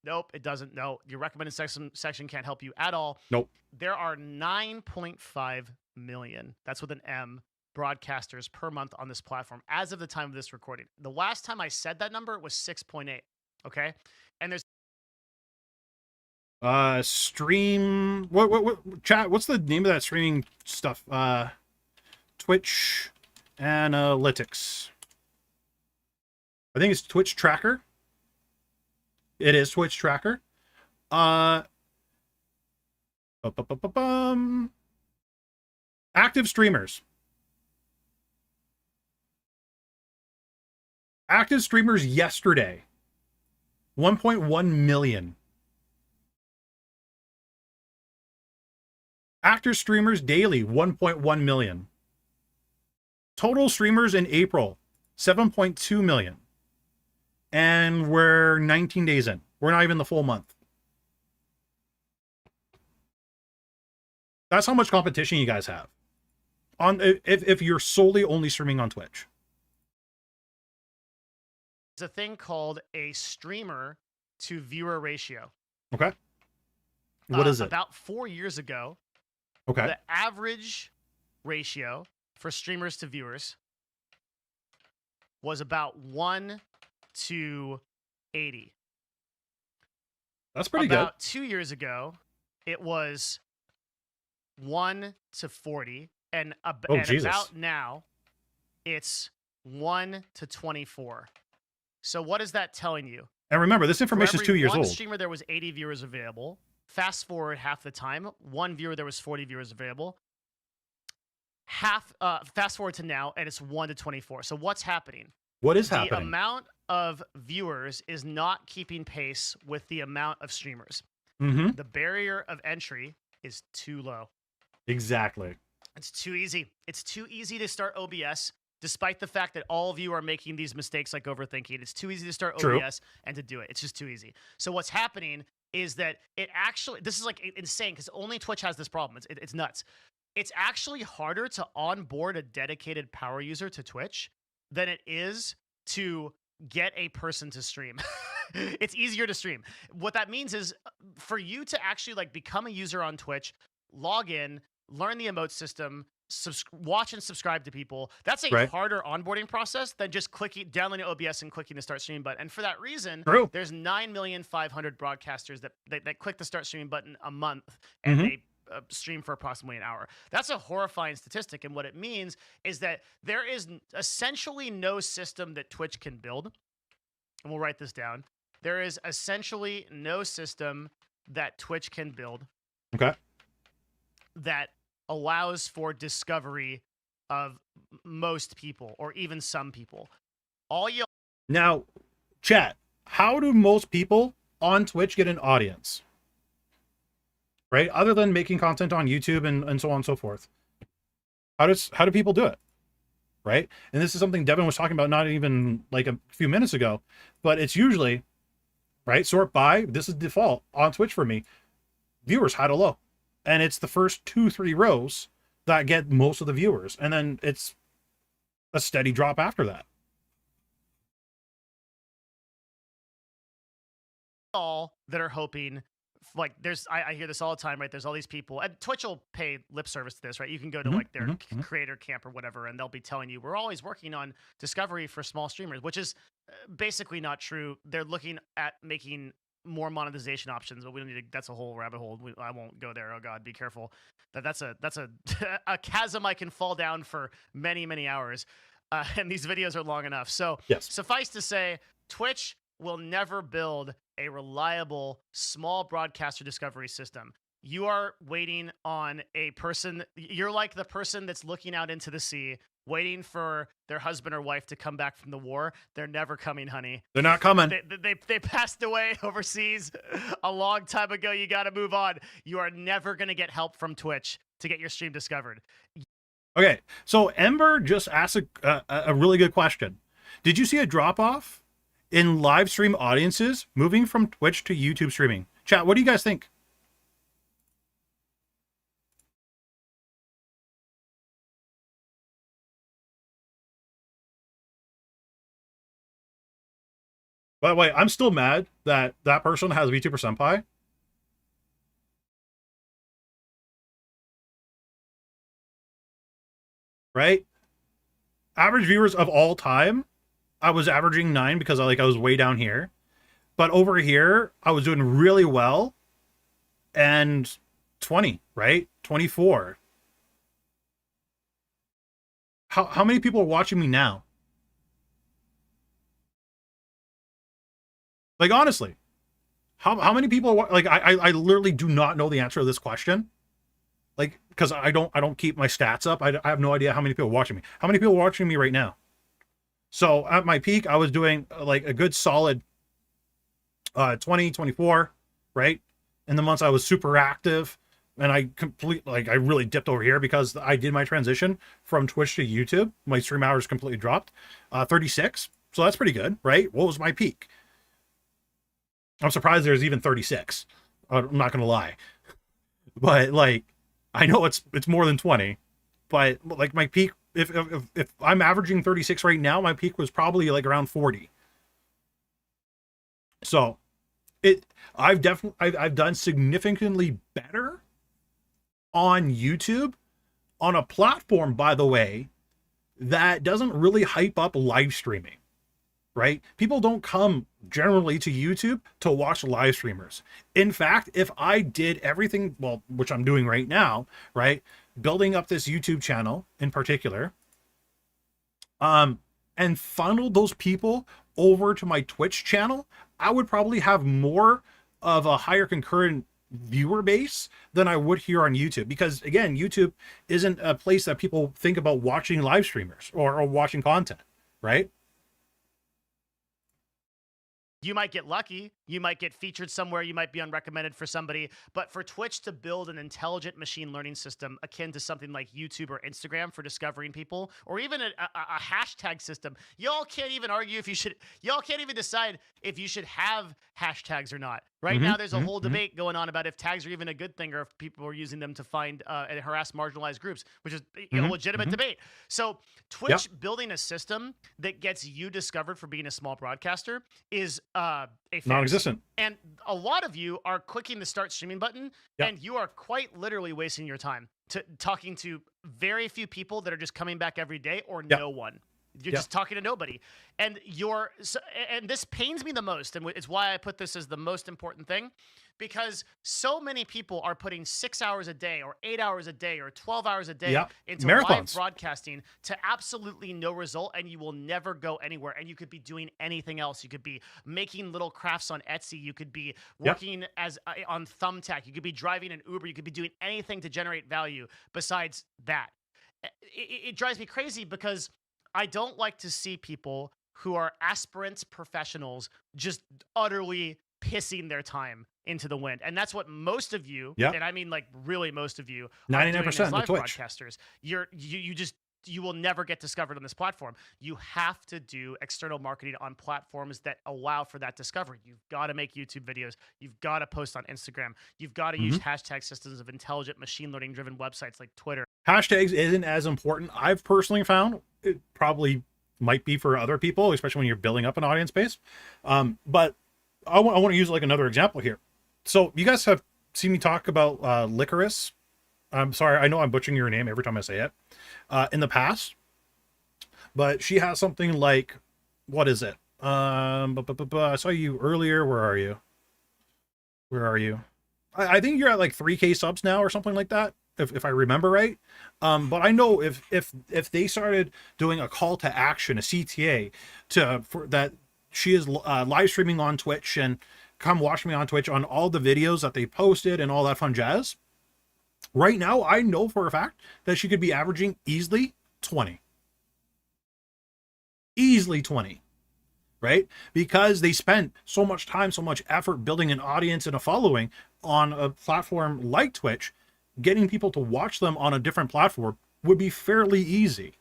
Nope, it doesn't. No, your recommended section can't help you at all. Nope. There are 9.5 million, that's with an M, broadcasters per month on this platform as of the time of this recording. The last time I said that number was 6.8. Okay. And there's Stream. What chat? What's the name of that streaming stuff? Twitch Analytics. I think it's Twitch Tracker. It is Twitch Tracker. Active streamers. Active streamers yesterday. 1.1 million. Active streamers daily, 1.1 million. Total streamers in April, 7.2 million. And we're 19 days in. We're not even the full month. That's how much competition you guys have. On if you're solely only streaming on Twitch. a thing called a streamer to viewer ratio. Okay. What is it? About 4 years ago, Okay. the average ratio for streamers to viewers was about 1 to 80. That's pretty About 2 years ago, it was 1 to 40. And, Jesus. about now, it's 1 to 24. So what is that telling you? And remember, this information is 2 years old. old. One streamer, there was 80 viewers available. Fast forward half the time, one viewer, there was 40 viewers available. Fast forward to now, and it's 1 to 24. So what's happening? What is The happening? amount of viewers is not keeping pace with the amount of streamers. Mm-hmm. The barrier of entry is too low. Exactly. It's too easy. It's too easy to start OBS, despite the fact that all of you are making these mistakes like overthinking. It's too easy to start True. OBS and to do it. It's just too easy. So what's happening is that it actually, this is like insane because only Twitch has this problem. It's nuts. It's actually harder to onboard a dedicated power user to Twitch than it is to get a person to stream. It's easier to stream. What that means is for you to actually like become a user on Twitch, log in, learn the emote system, watch and subscribe to people. That's a harder onboarding process than just downloading OBS and clicking the start streaming button. And for that reason, there's 9,500,000 broadcasters that click the start streaming button a month and they stream for approximately an hour. That's a horrifying statistic. And what it means is that there is essentially no system that Twitch can build. And we'll write this down. There is essentially no system that Twitch can build. Okay. That allows for discovery of most people or even some people. Now, chat, how do most people on Twitch get an audience? Right? Other than making content on YouTube and so on and so forth. How do people do it? Right? And this is something Devin was talking about not even like a few minutes ago, but it's usually, right, sort by, this is default on Twitch for me, viewers high to low. And it's the first 2-3 rows that get most of the viewers. And then it's a steady drop after that. All that are hoping, like I hear this all the time, right? There's all these people, and Twitch will pay lip service to this, right? You can go to like their creator camp or whatever, and they'll be telling you, we're always working on discovery for small streamers, which is basically not true. They're looking at making more monetization options, but we don't need to, that's a whole rabbit hole. I won't go there. Oh God, be careful. That's a a chasm I can fall down for many, many hours. And these videos are long enough. So suffice to say, Twitch will never build a reliable small broadcaster discovery system. You are waiting on a person. You're like the person that's looking out into the sea, waiting for their husband or wife to come back from the war. They're never coming, honey. They're not coming. They passed away overseas a long time ago. You got to move on. You are never going to get help from Twitch to get your stream discovered. Okay, so Ember just asked a really good question. Did you see a drop-off in live stream audiences moving from Twitch to YouTube streaming? Chat, what do you guys think? By the way, I'm still mad that that person has VTuber Senpai. Right? Average viewers of all time, I was averaging 9 because I was way down here. But over here, I was doing really well. And 20, right? 24. How many people are watching me now? Like, honestly, how many people are, like, I literally do not know the answer to this question. Like, because I don't keep my stats up. I have no idea how many people are watching me. How many people are watching me right now? So at my peak, I was doing like a good solid 20, 24, right? In the months I was super active, and I really dipped over here because I did my transition from Twitch to YouTube. My stream hours completely dropped. 36. So that's pretty good, right? What was my peak? I'm surprised there's even 36. I'm not gonna lie. But like, I know it's more than 20, but like my peak, if I'm averaging 36 right now, my peak was probably like around 40. So I've done significantly better on YouTube, on a platform, by the way, that doesn't really hype up live streaming, right? People don't come generally to YouTube to watch live streamers. In fact, if I did everything, well, which I'm doing right now, right? Building up this YouTube channel in particular, and funneled those people over to my Twitch channel, I would probably have more of a higher concurrent viewer base than I would here on YouTube. Because again, YouTube isn't a place that people think about watching live streamers or watching content, right? You might get lucky. You might get featured somewhere. You might be unrecommended for somebody. But for Twitch to build an intelligent machine learning system akin to something like YouTube or Instagram for discovering people, or even a hashtag system, y'all can't even argue if you should. Y'all can't even decide if you should have hashtags or not. Right now, there's a whole debate going on about if tags are even a good thing or if people are using them to find and harass marginalized groups, which is a legitimate debate. So Twitch building a system that gets you discovered for being a small broadcaster is a non-existent. And a lot of you are clicking the start streaming button, and you are quite literally wasting your time talking to very few people that are just coming back every day, or no one. You're just talking to nobody. And and this pains me the most, and it's why I put this as the most important thing, because so many people are putting 6 hours a day or 8 hours a day or 12 hours a day into live broadcasting to absolutely no result, and you will never go anywhere. And you could be doing anything else. You could be making little crafts on Etsy. You could be working as on Thumbtack. You could be driving an Uber. You could be doing anything to generate value besides that. It drives me crazy because I don't like to see people who are aspirant professionals just utterly pissing their time into the wind. And that's what most of you, and I mean like really most of you, 99% live Twitch broadcasters. You will never get discovered on this platform. You have to do external marketing on platforms that allow for that discovery. You've got to make YouTube videos. You've got to post on Instagram. You've got to use hashtag systems of intelligent machine learning driven websites like Twitter. Hashtags isn't as important, I've personally found. It probably might be for other people, especially when you're building up an audience base. But I want to use like another example here. So you guys have seen me talk about Licorice. I'm sorry, I know I'm butchering your name every time I say it, in the past. But she has something like, what is it? I saw you earlier. Where are you? Where are you? I think you're at like 3K subs now or something like that, if I remember right. But I know if they started doing a call to action, a CTA, for that she is live streaming on Twitch and come watch me on Twitch on all the videos that they posted and all that fun jazz. Right now, I know for a fact that she could be averaging easily 20. Easily 20. Right? Because they spent so much time, so much effort building an audience and a following on a platform like Twitch. Getting people to watch them on a different platform would be fairly easy.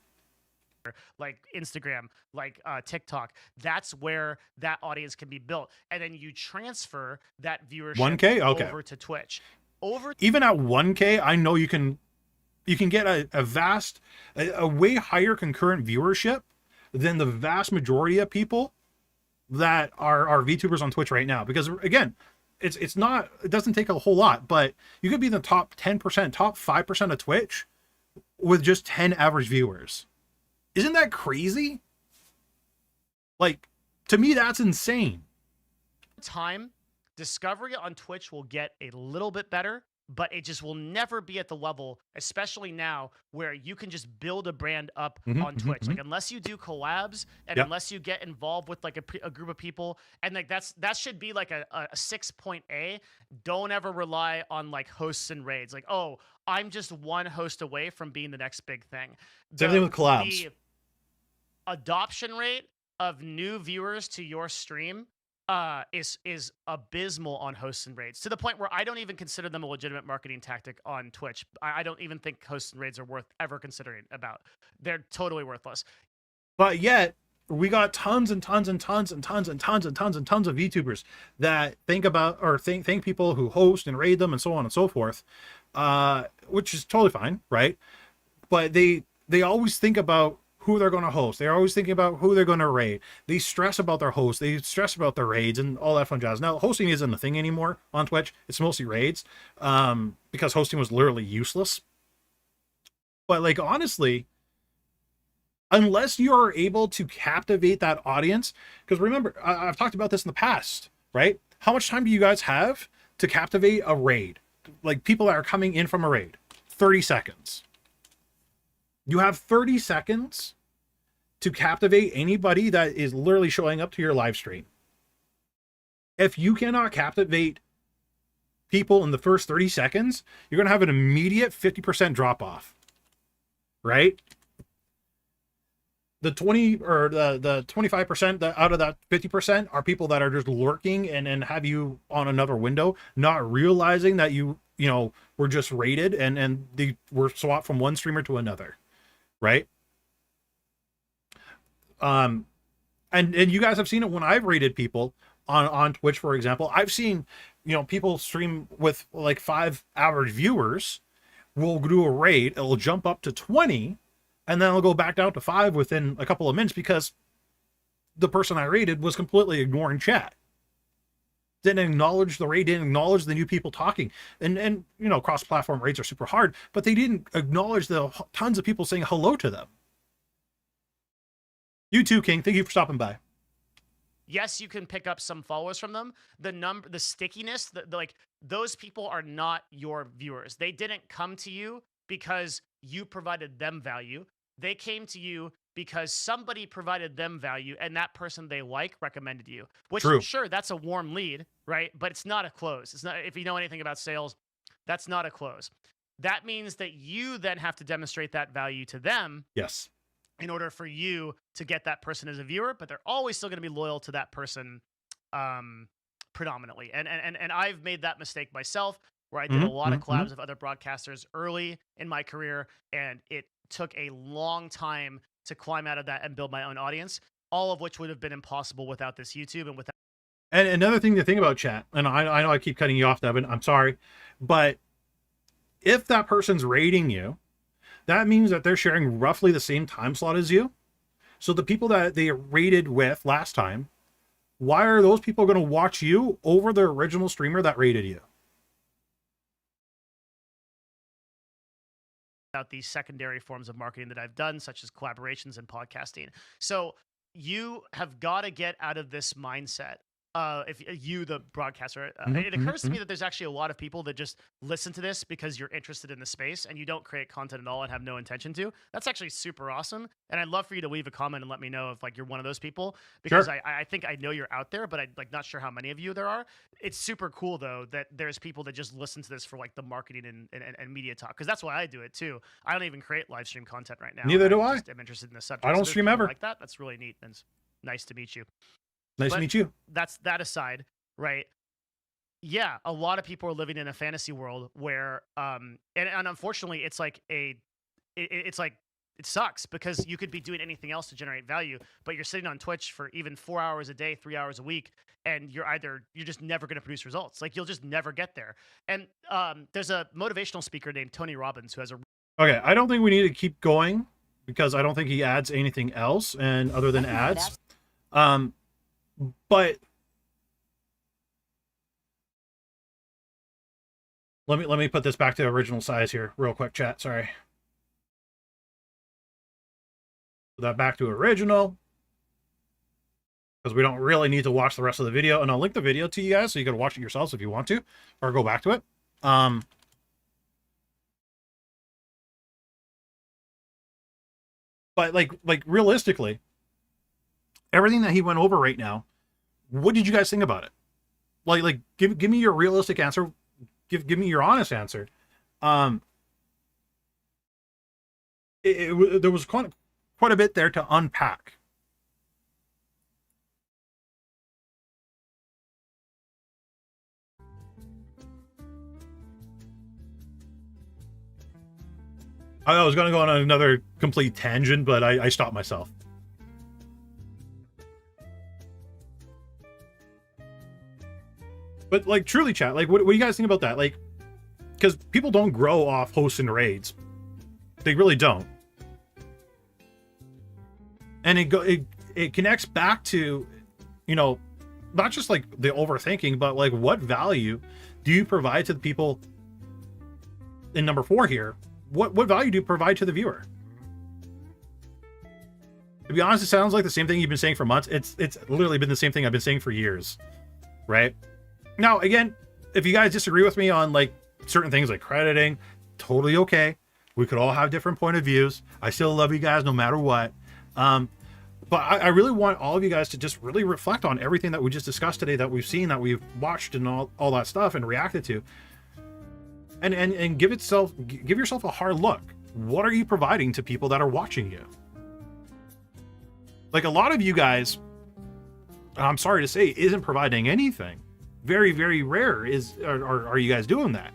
Like Instagram, like TikTok, that's where that audience can be built. And then you transfer that viewership 1K? Okay. over to Twitch. Even at 1K, I know you can get a way higher concurrent viewership than the vast majority of people that are VTubers on Twitch right now, because again, it's not, it doesn't take a whole lot, but you could be in the top 10%, top 5% of Twitch with just 10 average viewers. Isn't that crazy? Like, to me, that's insane. Time, discovery on Twitch will get a little bit better, but it just will never be at the level, especially now, where you can just build a brand up on Twitch. Like, unless you do collabs and unless you get involved with like a group of people, and like that should be like a 6.A. Don't ever rely on like hosts and raids. Like, oh, I'm just one host away from being the next big thing. Same thing with collabs. The adoption rate of new viewers to your stream is abysmal on hosts and raids, to the point where I don't even consider them a legitimate marketing tactic on Twitch. I don't even think hosts and raids are worth ever considering about. They're totally worthless. But yet we got tons and tons and tons and tons and tons and tons and tons of VTubers that think about, or thank people who host and raid them and so on and so forth, which is totally fine, right? But they always think about who they're going to host. They're always thinking about who they're going to raid. They stress about their hosts. They stress about their raids and all that fun jazz. Now, hosting isn't a thing anymore on Twitch. It's mostly raids, because hosting was literally useless. But like, honestly, unless you're able to captivate that audience, because remember, I've talked about this in the past, right? How much time do you guys have to captivate a raid? Like, people that are coming in from a raid, 30 seconds. You have 30 seconds to captivate anybody that is literally showing up to your live stream. If you cannot captivate people in the first 30 seconds, you're going to have an immediate 50% drop off, right? The 20 or the 25% that out of that 50% are people that are just lurking and have you on another window, not realizing that you know, were just raided and they were swapped from one streamer to another. Right. And you guys have seen it when I've rated people on Twitch, for example. I've seen, you know, people stream with like 5 average viewers, will do a raid, it'll jump up to 20, and then it'll go back down to 5 within a couple of minutes because the person I rated was completely ignoring chat. Didn't acknowledge the raid, didn't acknowledge the new people talking. And you know, cross-platform raids are super hard, but they didn't acknowledge the tons of people saying hello to them. You too, King. Thank you for stopping by. Yes, you can pick up some followers from them. The stickiness, like, those people are not your viewers. They didn't come to you because you provided them value. They came to you because somebody provided them value and that person they like recommended you. Which, True. Sure, that's a warm lead, right? But it's not a close. It's not, if you know anything about sales, that's not a close. That means that you then have to demonstrate that value to them. Yes. In order for you to get that person as a viewer, but they're always still going to be loyal to that person predominantly. And I've made that mistake myself, where I did a lot of collabs with other broadcasters early in my career, and it took a long time to climb out of that and build my own audience, all of which would have been impossible without this YouTube and without. And another thing to think about, chat, and I know I keep cutting you off, Devin, I'm sorry, but if that person's rating you, that means that they're sharing roughly the same time slot as you. So the people that they rated with last time, why are those people going to watch you over the original streamer that rated you? About these secondary forms of marketing that I've done, such as collaborations and podcasting. So you have got to get out of this mindset. If you, the broadcaster, it occurs to me that there's actually a lot of people that just listen to this because you're interested in the space and you don't create content at all and have no intention to. That's actually super awesome. And I'd love for you to leave a comment and let me know if like you're one of those people, because Sure. I think I know you're out there, but I'm like not sure how many of you there are. It's super cool though that there's people that just listen to this for like the marketing and media talk, because that's why I do it too. I don't even create live stream content right now. Neither do I. I'm interested in the subject. I don't So stream people ever. like that. That's really neat, and it's nice to meet you. Nice to meet you. That's that aside, right? Yeah, a lot of people are living in a fantasy world where, and unfortunately, it's like it's like it sucks because you could be doing anything else to generate value, but you're sitting on Twitch for even 4 hours a day, 3 hours a week, and you're just never going to produce results. Like, you'll just never get there. And there's a motivational speaker named Tony Robbins who has a. Okay, I don't think we need to keep going because I don't think he adds anything else and other than ads. But let me put this back to original size here real quick, chat. Sorry. Put that back to original, because we don't really need to watch the rest of the video. And I'll link the video to you guys so you can watch it yourselves if you want to, or go back to it. But like realistically, everything that he went over right now, what did you guys think about it? Like give me your realistic answer. Give me your honest answer. There was quite a bit there to unpack. I was going to go on another complete tangent, but I stopped myself. But like, truly, chat, like, what do you guys think about that? Like, because people don't grow off hosting raids. They really don't. And it connects back to, you know, not just like the overthinking, but like, what value do you provide to the people in number 4 here? What value do you provide to the viewer? To be honest, it sounds like the same thing you've been saying for months. It's literally been the same thing I've been saying for years, right? Now, again, if you guys disagree with me on like certain things like crediting, totally okay. We could all have different point of views. I still love you guys no matter what. But I really want all of you guys to just really reflect on everything that we just discussed today, that we've seen, that we've watched, and all that stuff and reacted to. And give yourself a hard look. What are you providing to people that are watching you? Like, a lot of you guys, I'm sorry to say, isn't providing anything. Very, very rare are you guys doing that.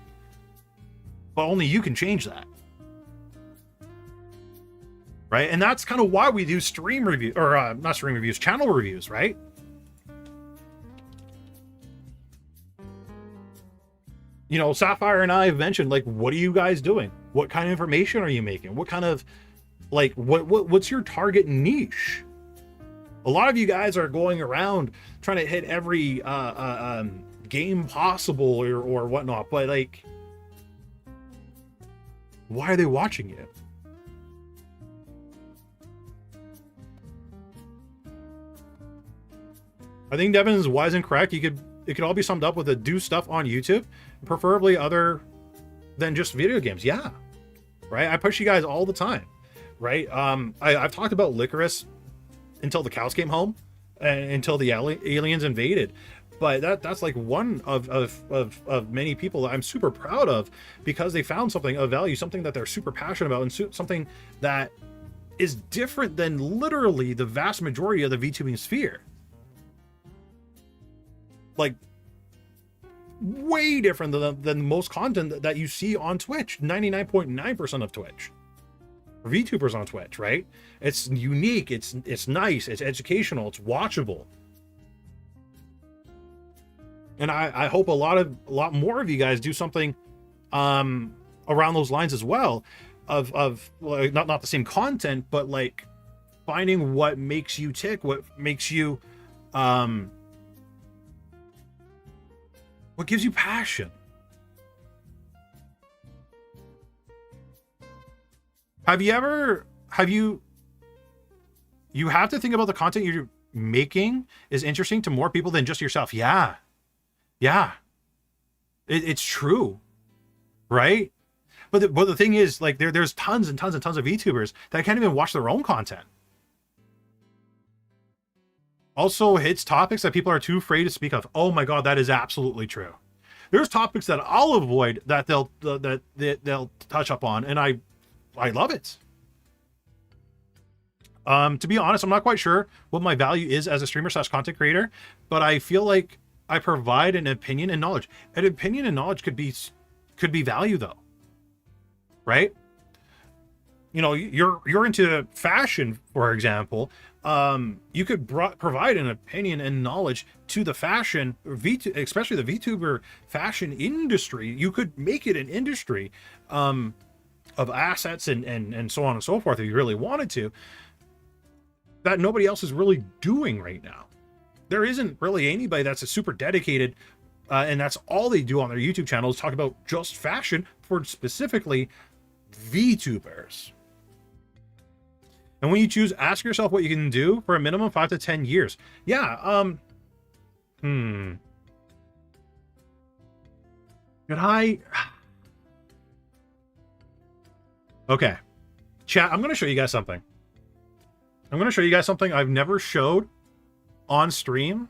But only you can change that. Right? And that's kind of why we do stream review, or not stream reviews, channel reviews, right? You know, Sapphire and I have mentioned, like, what are you guys doing? What kind of information are you making? What kind of, like, what's your target niche? A lot of you guys are going around trying to hit every game possible or whatnot, but like, why are they watching you? I think Devin is wise and correct. It could all be summed up with do stuff on YouTube, preferably other than just video games. Yeah, right. I push you guys all the time, right? I've talked about Licorice until the cows came home, and until the aliens invaded. But that's like one of many people that I'm super proud of, because they found something of value, something that they're super passionate about, and something that is different than literally the vast majority of the VTubing sphere. Like, way different than most content that you see on Twitch. 99.9% of Twitch. VTubers on Twitch, right? It's unique, it's nice, it's educational, it's watchable. And I hope a lot more of you guys do something around those lines as well, of like, not the same content, but like finding what makes you tick, what makes you what gives you passion. You have to think about the content you're making is interesting to more people than just yourself. Yeah. It's true, right? But the thing is, like, there's tons and tons and tons of VTubers that can't even watch their own content. Also hits topics that people are too afraid to speak of. Oh my God, that is absolutely true. There's topics that I'll avoid that they'll touch up on, and I love it. To be honest, I'm not quite sure what my value is as a streamer / content creator, but I feel like I provide an opinion and knowledge. An opinion and knowledge could be value, though, right? You know, you're into fashion, for example. You could provide an opinion and knowledge to the fashion, especially the VTuber fashion industry. You could make it an industry of assets and so on and so forth if you really wanted to, that nobody else is really doing right now. there isn't really anybody that's a super dedicated, and that's all they do on their YouTube channel is talk about just fashion for specifically VTubers. And when you choose, ask yourself what you can do for a minimum 5 to 10 years. Yeah, could I... Okay. Chat, I'm going to show you guys something. I'm going to show you guys something I've never showed on stream.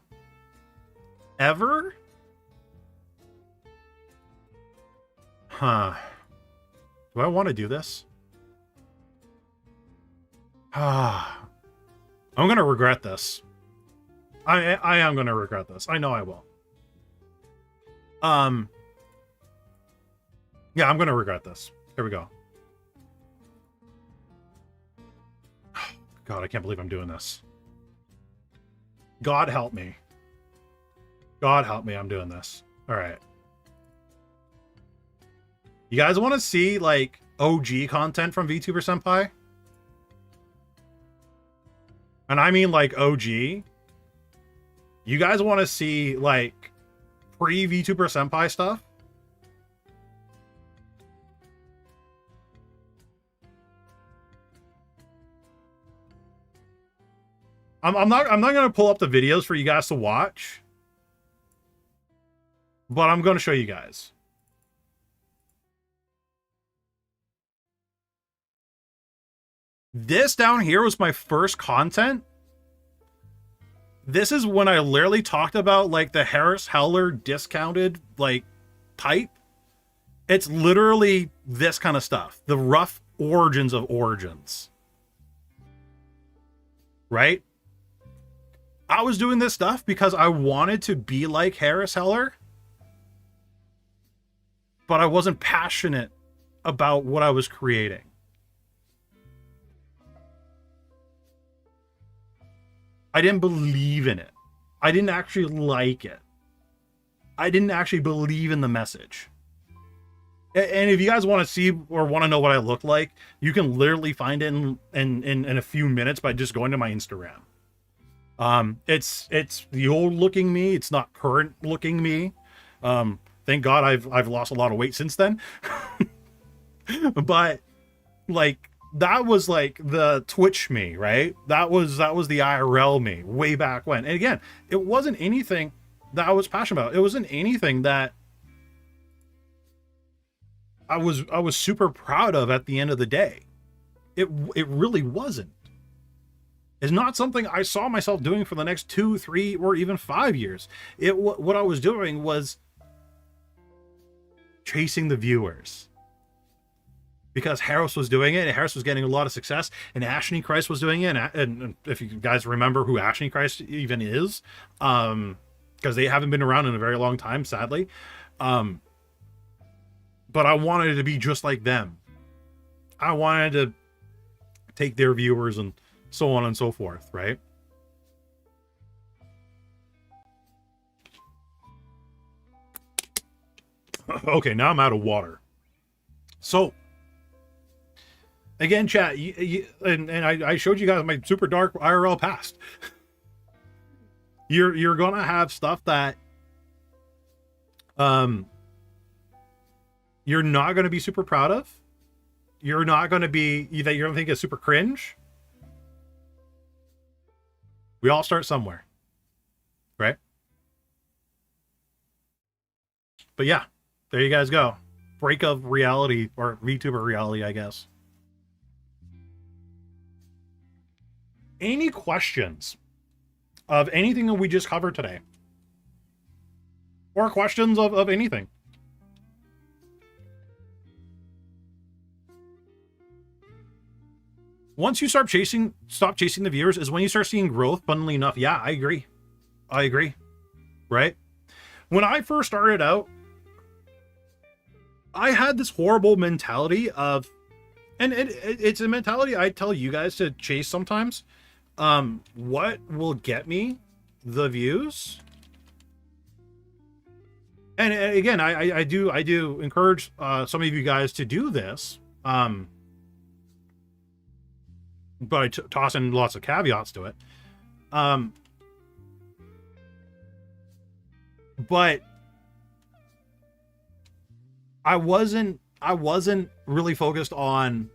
Ever? Huh. Do I want to do this? Ah. I'm going to regret this. I am going to regret this. I know I will. Yeah, I'm going to regret this. Here we go. God, I can't believe I'm doing this. God help me. God help me, I'm doing this. All right. You guys want to see, like, OG content from VTuber Senpai? And I mean, like, OG. You guys want to see, like, pre-VTuber Senpai stuff? I'm not gonna pull up the videos for you guys to watch, but I'm gonna show you guys. This down here was my first content. This is when I literally talked about like the Harris Heller discounted like type. It's literally this kind of stuff. The rough origins of origins. Right? I was doing this stuff because I wanted to be like Harris Heller, but I wasn't passionate about what I was creating. I didn't believe in it. I didn't actually like it. I didn't actually believe in the message. And if you guys want to see or want to know what I look like, you can literally find it in a few minutes by just going to my Instagram. It's the old looking me. It's not current looking me. Thank God I've lost a lot of weight since then. But like that was like the Twitch me, right? That was the IRL me way back when. And again, it wasn't anything that I was passionate about. It wasn't anything that I was super proud of at the end of the day. It really wasn't. It's not something I saw myself doing for the next 2, 3, or even 5 years. What I was doing was chasing the viewers. Because Harris was doing it, and Harris was getting a lot of success, and Ashley Christ was doing it, and if you guys remember who Ashley Christ even is, because they haven't been around in a very long time, sadly. But I wanted to be just like them. I wanted to take their viewers and so on and so forth, right? Okay, now I'm out of water. So, again, chat, and I showed you guys my super dark IRL past. You're gonna have stuff that you're not gonna be super proud of. You're not gonna be that you're gonna think is super cringe. We all start somewhere, right? But yeah, there you guys go. Break of reality, or VTuber reality, I guess. Any questions of anything that we just covered today? Or questions of anything? Once you stop chasing the viewers is when you start seeing growth, funnily enough. Yeah, I agree. Right? When I first started out, I had this horrible mentality of, and it's a mentality I tell you guys to chase sometimes. What will get me the views? And again, I do encourage some of you guys to do this. But I toss in lots of caveats to it. But I wasn't really focused on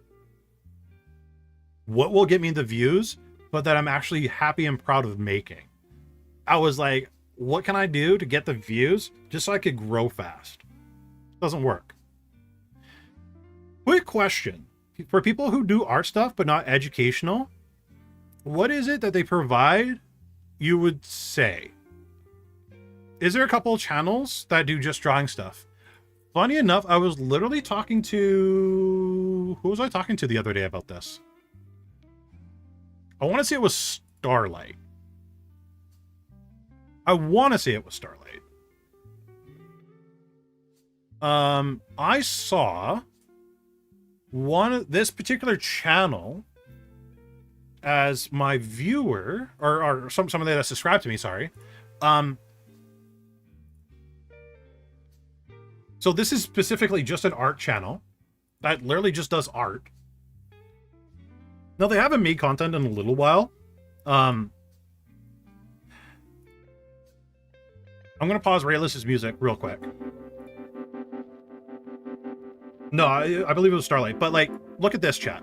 what will get me the views, but that I'm actually happy and proud of making. I was like, what can I do to get the views just so I could grow fast? Doesn't work. Quick question. For people who do art stuff but not educational, what is it that they provide, you would say? Is there a couple of channels that do just drawing stuff? Funny enough, I was literally talking to... Who was I talking to the other day about this? I want to say it was Starlight. I want to say it was Starlight. I saw this particular channel as my viewer, or somebody that subscribed to me, sorry. So this is specifically just an art channel that literally just does art. Now, they haven't made content in a little while. I'm going to pause Rayless's music real quick. No, I believe it was Starlight. But, like, look at this, chat.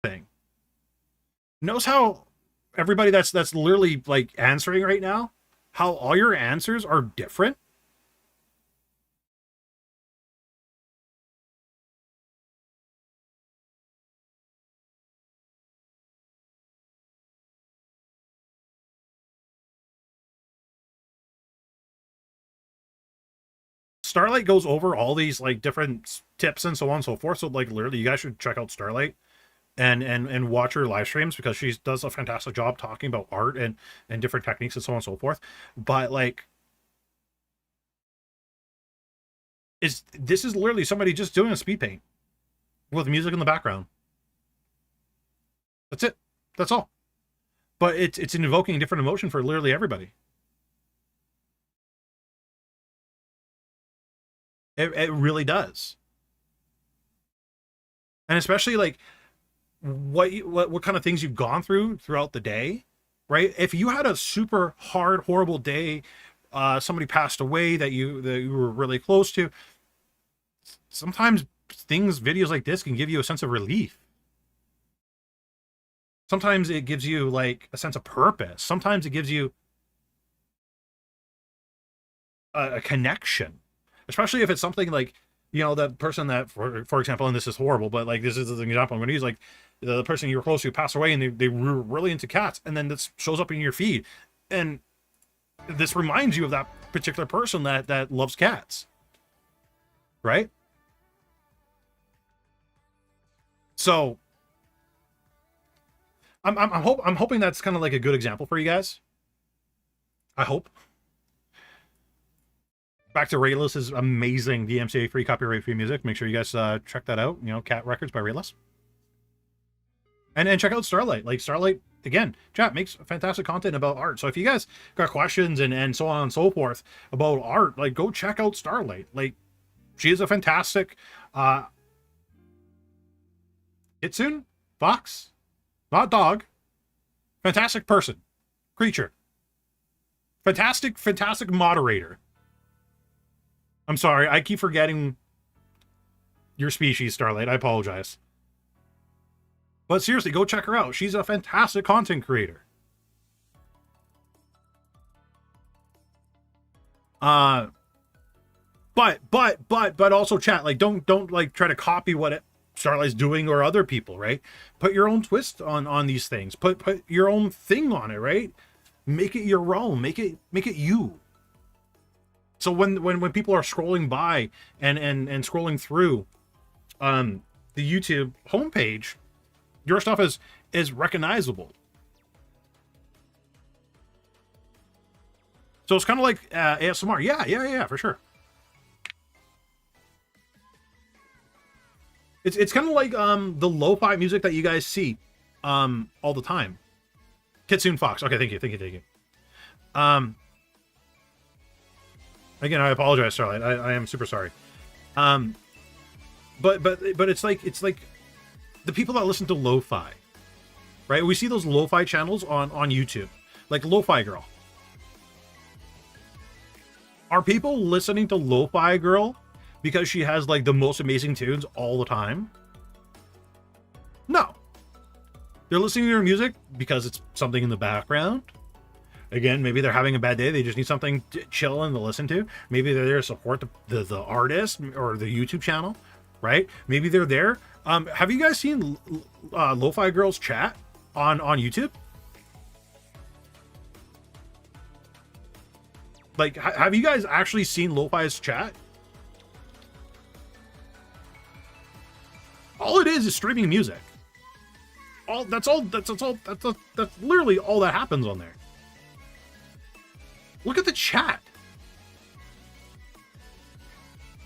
Thing. Notice how everybody that's literally like answering right now, how all your answers are different. Starlight goes over all these like different tips and so on and so forth. So like literally, you guys should check out Starlight and watch her live streams, because she does a fantastic job talking about art and different techniques and so on and so forth. But like, this is literally somebody just doing a speed paint with music in the background. That's it. That's all. But it's invoking a different emotion for literally everybody. It really does. And especially like what kind of things you've gone through throughout the day, right? If you had a super hard, horrible day, somebody passed away that you were really close to, sometimes videos like this can give you a sense of relief. Sometimes it gives you like a sense of purpose. Sometimes it gives you a connection, especially if it's something like, you know, that person that, for example, and this is horrible, but like this is an example I'm going to use, like the person you were close to passed away and they were really into cats, and then this shows up in your feed, and this reminds you of that particular person that loves cats, right? So I'm hoping that's kind of like a good example for you guys. I hope. Back to Rayless's amazing DMCA free, copyright free music. Make sure you guys check that out. You know, Cat Records by Rayless. And check out Starlight. Like Starlight, again, chat makes fantastic content about art. So if you guys got questions and so on and so forth about art, like go check out Starlight. Like she is a fantastic Kitsune? Fox? Not dog. Fantastic person. Creature. Fantastic moderator. I'm sorry, I keep forgetting your species, Starlight. I apologize. But seriously, go check her out. She's a fantastic content creator. Uh, but also chat, like don't like try to copy what Starlight's doing or other people, right? Put your own twist on these things. Put your own thing on it, right? Make it your own. Make it you. So when people are scrolling by and scrolling through the YouTube homepage, your stuff is recognizable. So it's kind of like ASMR. Yeah, for sure. It's kind of like the lo-fi music that you guys see all the time. Kitsune Fox. Okay, thank you. Again, I apologize, Starlight. I am super sorry. But it's like the people that listen to lo-fi, right? We see those lo-fi channels on YouTube, like Lo-Fi Girl. Are people listening to Lo-Fi Girl because she has like the most amazing tunes all the time? No. They're listening to her music because it's something in the background. Again, maybe they're having a bad day. They just need something chill and to listen to. Maybe they're there to support the artist or the YouTube channel, right? Maybe they're there. Have you guys seen Lo-Fi Girl's chat on YouTube? Like, have you guys actually seen Lo-Fi's chat? All it is streaming music. That's literally all that happens on there. Look at the chat.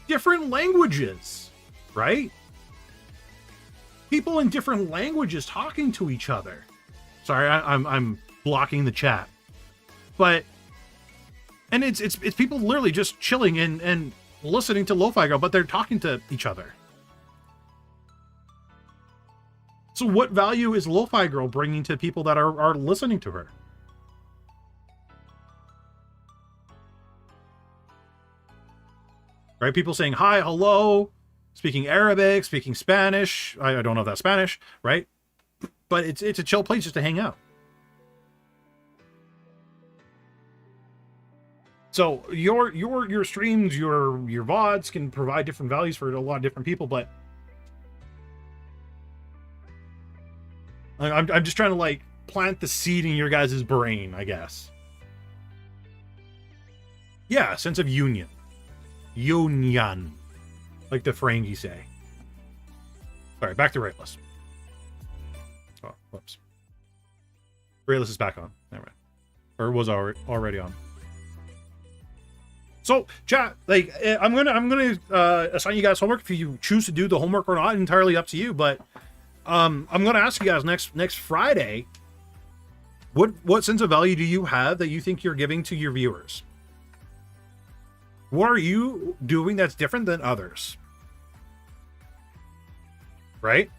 Different languages, right? People in different languages talking to each other. Sorry, I'm blocking the chat. But and it's people literally just chilling and listening to Lo-Fi Girl, but they're talking to each other. So what value is Lo-Fi Girl bringing to people that are listening to her? Right? People saying hi, hello, speaking Arabic, speaking Spanish. I don't know if that's Spanish, right? But it's a chill place just to hang out. So your streams, your VODs can provide different values for a lot of different people, but I'm just trying to like plant the seed in your guys' brain, I guess. Yeah, sense of union. Union, like the Ferengi say. All right, back to Rayless. Oh, whoops. Rayless is back on. Never mind. Or was already on. So, chat, like, I'm gonna assign you guys homework. If you choose to do the homework or not, entirely up to you. But I'm gonna ask you guys next Friday. What sense of value do you have that you think you're giving to your viewers? What are you doing that's different than others? Right?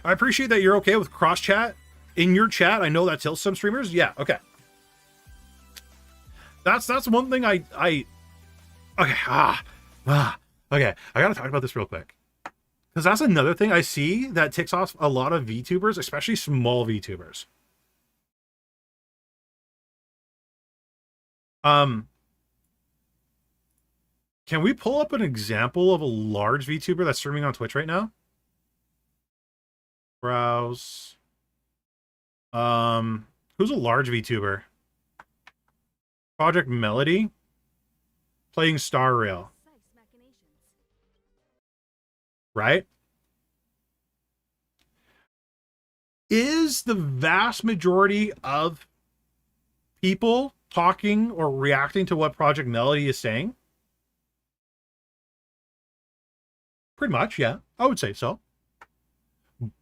I appreciate that you're okay with cross chat in your chat. I know that tilts some streamers. Yeah, okay. That's one thing I okay. Okay, I gotta talk about this real quick. Because that's another thing I see that ticks off a lot of VTubers, especially small VTubers. Can we pull up an example of a large VTuber that's streaming on Twitch right now? Browse. Who's a large VTuber? Project Melody. Playing Star Rail. Right? Is the vast majority of people talking or reacting to what Project Melody is saying? Pretty much, yeah. I would say so.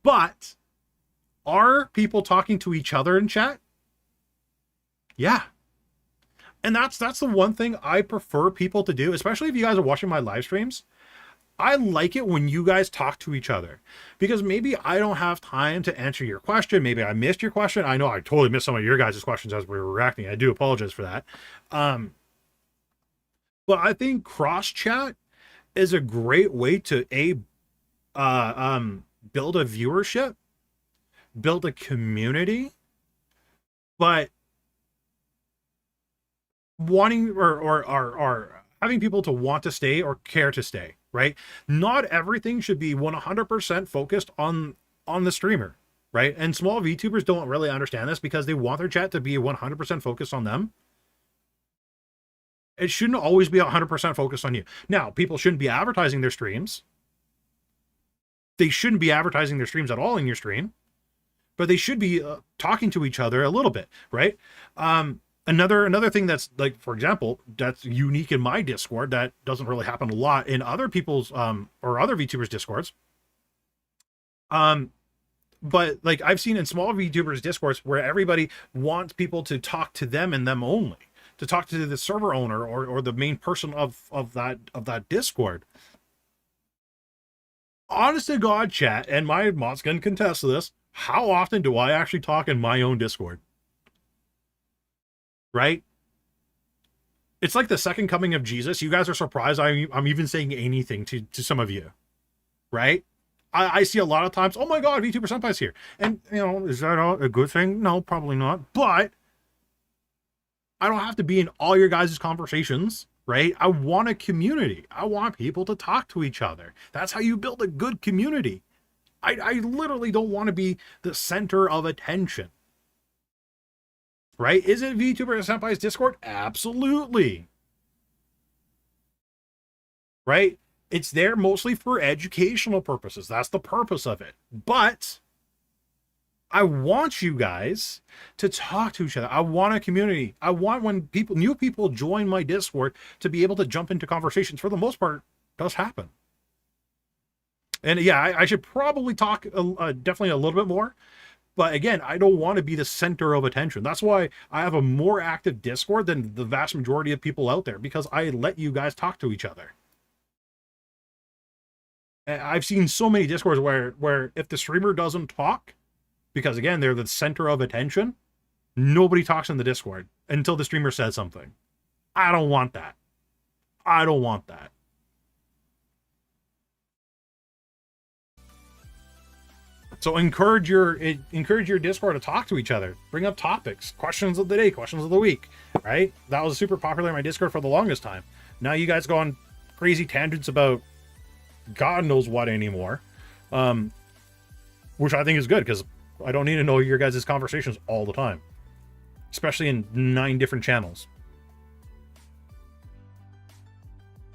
But are people talking to each other in chat? Yeah. And that's the one thing I prefer people to do, especially if you guys are watching my live streams. I like it when you guys talk to each other, because maybe I don't have time to answer your question. Maybe I missed your question. I know I totally missed some of your guys' questions as we were reacting. I do apologize for that. But I think cross chat is a great way to build a viewership, build a community, but wanting or having people to want to stay or care to stay, right? Not everything should be 100% focused on the streamer, right? And small VTubers don't really understand this because they want their chat to be 100% focused on them. It shouldn't always be 100% focused on you. Now, people shouldn't be advertising their streams. They shouldn't be advertising their streams at all in your stream, but they should be talking to each other a little bit, right? Another thing that's, like, for example, that's unique in my Discord that doesn't really happen a lot in other people's or other VTubers Discords. But like I've seen in small VTubers Discords where everybody wants people to talk to them and them only, to talk to the server owner or the main person of that Discord. Honest to God, chat, and my mods can contest this, how often do I actually talk in my own Discord? Right? It's like the second coming of Jesus. You guys are surprised I'm even saying anything to some of you, right? I see a lot of times, oh my God, VTuber Senpai's here. And, you know, is that a good thing? No, probably not. But I don't have to be in all your guys' conversations, right? I want a community. I want people to talk to each other. That's how you build a good community. I literally don't want to be the center of attention. Right? Is it VTuber Senpai's Discord? Absolutely. Right? It's there mostly for educational purposes. That's the purpose of it. But I want you guys to talk to each other. I want a community. I want when new people join my Discord to be able to jump into conversations. For the most part, it does happen. And yeah, I should probably talk definitely a little bit more. But again, I don't want to be the center of attention. That's why I have a more active Discord than the vast majority of people out there, because I let you guys talk to each other. And I've seen so many Discords where if the streamer doesn't talk, because again, they're the center of attention, nobody talks in the Discord until the streamer says something. I don't want that. I don't want that. So encourage your Discord to talk to each other. Bring up topics, questions of the day, questions of the week, right? That was super popular in my Discord for the longest time. Now you guys go on crazy tangents about God knows what anymore, which I think is good because I don't need to know your guys' conversations all the time, especially in 9 different channels.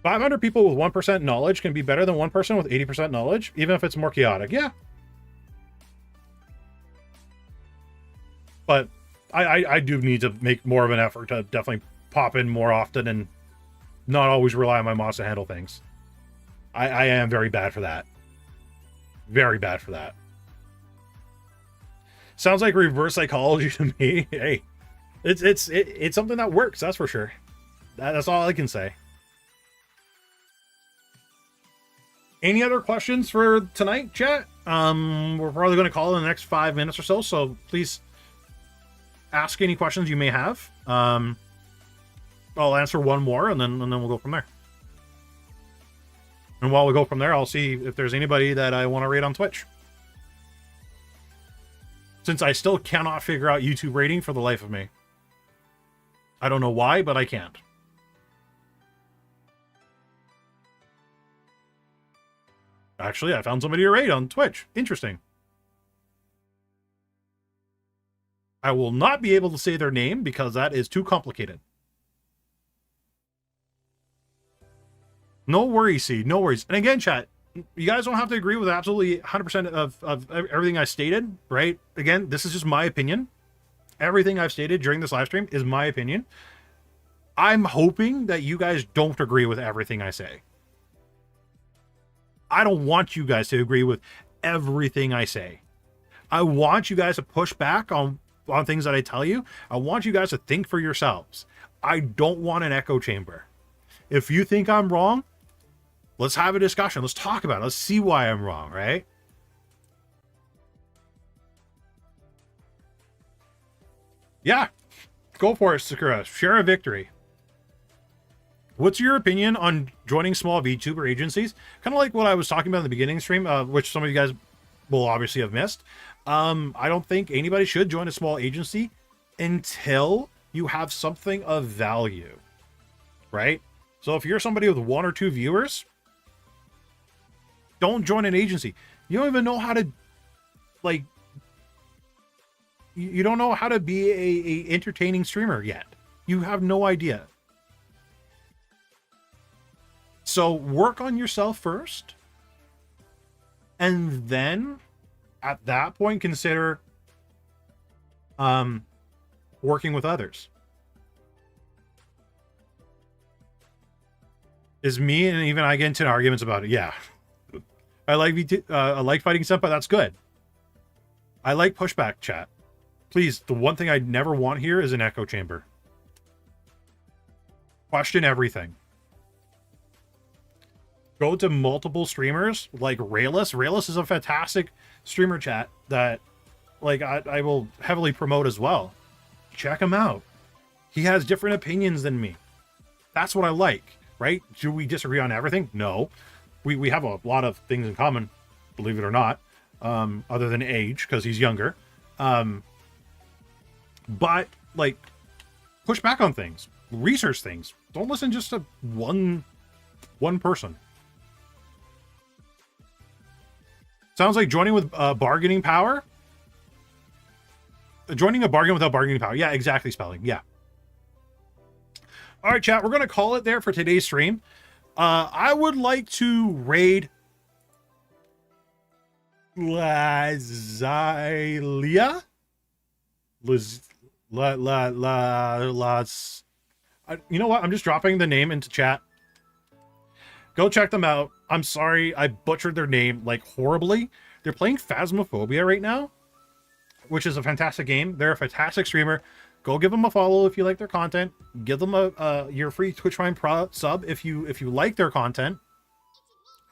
500 people with 1% knowledge can be better than one person with 80% knowledge, even if it's more chaotic. Yeah. But I do need to make more of an effort to definitely pop in more often and not always rely on my mods to handle things. I am very bad for that. Very bad for that. Sounds like reverse psychology to me. Hey, it's something that works, that's for sure. That's all I can say. Any other questions for tonight, chat? We're probably going to call in the next 5 minutes or so please ask any questions you may have. I'll answer one more and then we'll go from there. And while we go from there, I'll see if there's anybody that I want to rate on Twitch. Since I still cannot figure out YouTube rating for the life of me. I don't know why, but I can't. Actually, I found somebody to rate on Twitch. Interesting. I will not be able to say their name because that is too complicated. No worries, Seed. No worries. And again, chat, you guys don't have to agree with absolutely 100% of everything I stated, right? Again, this is just my opinion. Everything I've stated during this live stream is my opinion. I'm hoping that you guys don't agree with everything I say. I don't want you guys to agree with everything I say. I want you guys to push back on things that I tell you. I want you guys to think for yourselves. I don't want an echo chamber. If you think I'm wrong, let's have a discussion. Let's talk about it. Let's see why I'm wrong, right? Yeah, go for it, Sakura. Share a victory. What's your opinion on joining small VTuber agencies? Kind of like what I was talking about in the beginning stream, which some of you guys will obviously have missed. I don't think anybody should join a small agency until you have something of value, right? So if you're somebody with 1 or 2 viewers, don't join an agency. You don't even know how to, like, you don't know how to be a entertaining streamer yet. You have no idea. So work on yourself first, and then at that point consider working with others. Is me and even I get into arguments about it. Yeah. I like fighting Senpai. That's good. I like pushback chat. Please, the one thing I never want here is an echo chamber. Question everything. Go to multiple streamers like Rayless. Rayless is a fantastic streamer chat that, like, I will heavily promote as well. Check him out. He has different opinions than me. That's what I like, right? Do we disagree on everything? No. We have a lot of things in common, believe it or not, other than age, because he's younger. But, like, push back on things. Research things. Don't listen just to one person. Sounds like joining with bargaining power. Joining a bargain without bargaining power. Yeah, exactly, spelling. Yeah. All right, chat. We're going to call it there for today's stream. I would like to raid Lazilia. You know what? I'm just dropping the name into chat. Go check them out. I'm sorry I butchered their name like horribly. They're playing Phasmophobia right now, which is a fantastic game. They're a fantastic streamer. Go give them a follow if you like their content. Give them your free Twitch Prime Pro sub if you like their content.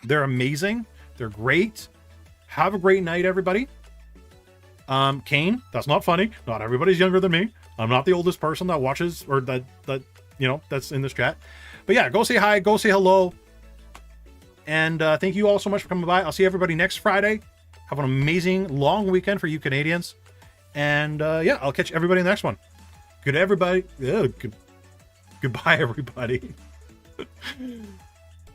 They're amazing. They're great. Have a great night, everybody. Kane, that's not funny. Not everybody's younger than me. I'm not the oldest person that watches or that you know that's in this chat. But yeah, go say hi, go say hello. And thank you all so much for coming by. I'll see everybody next Friday. Have an amazing long weekend for you Canadians. And yeah, I'll catch everybody in the next one. Good everybody. Goodbye, everybody.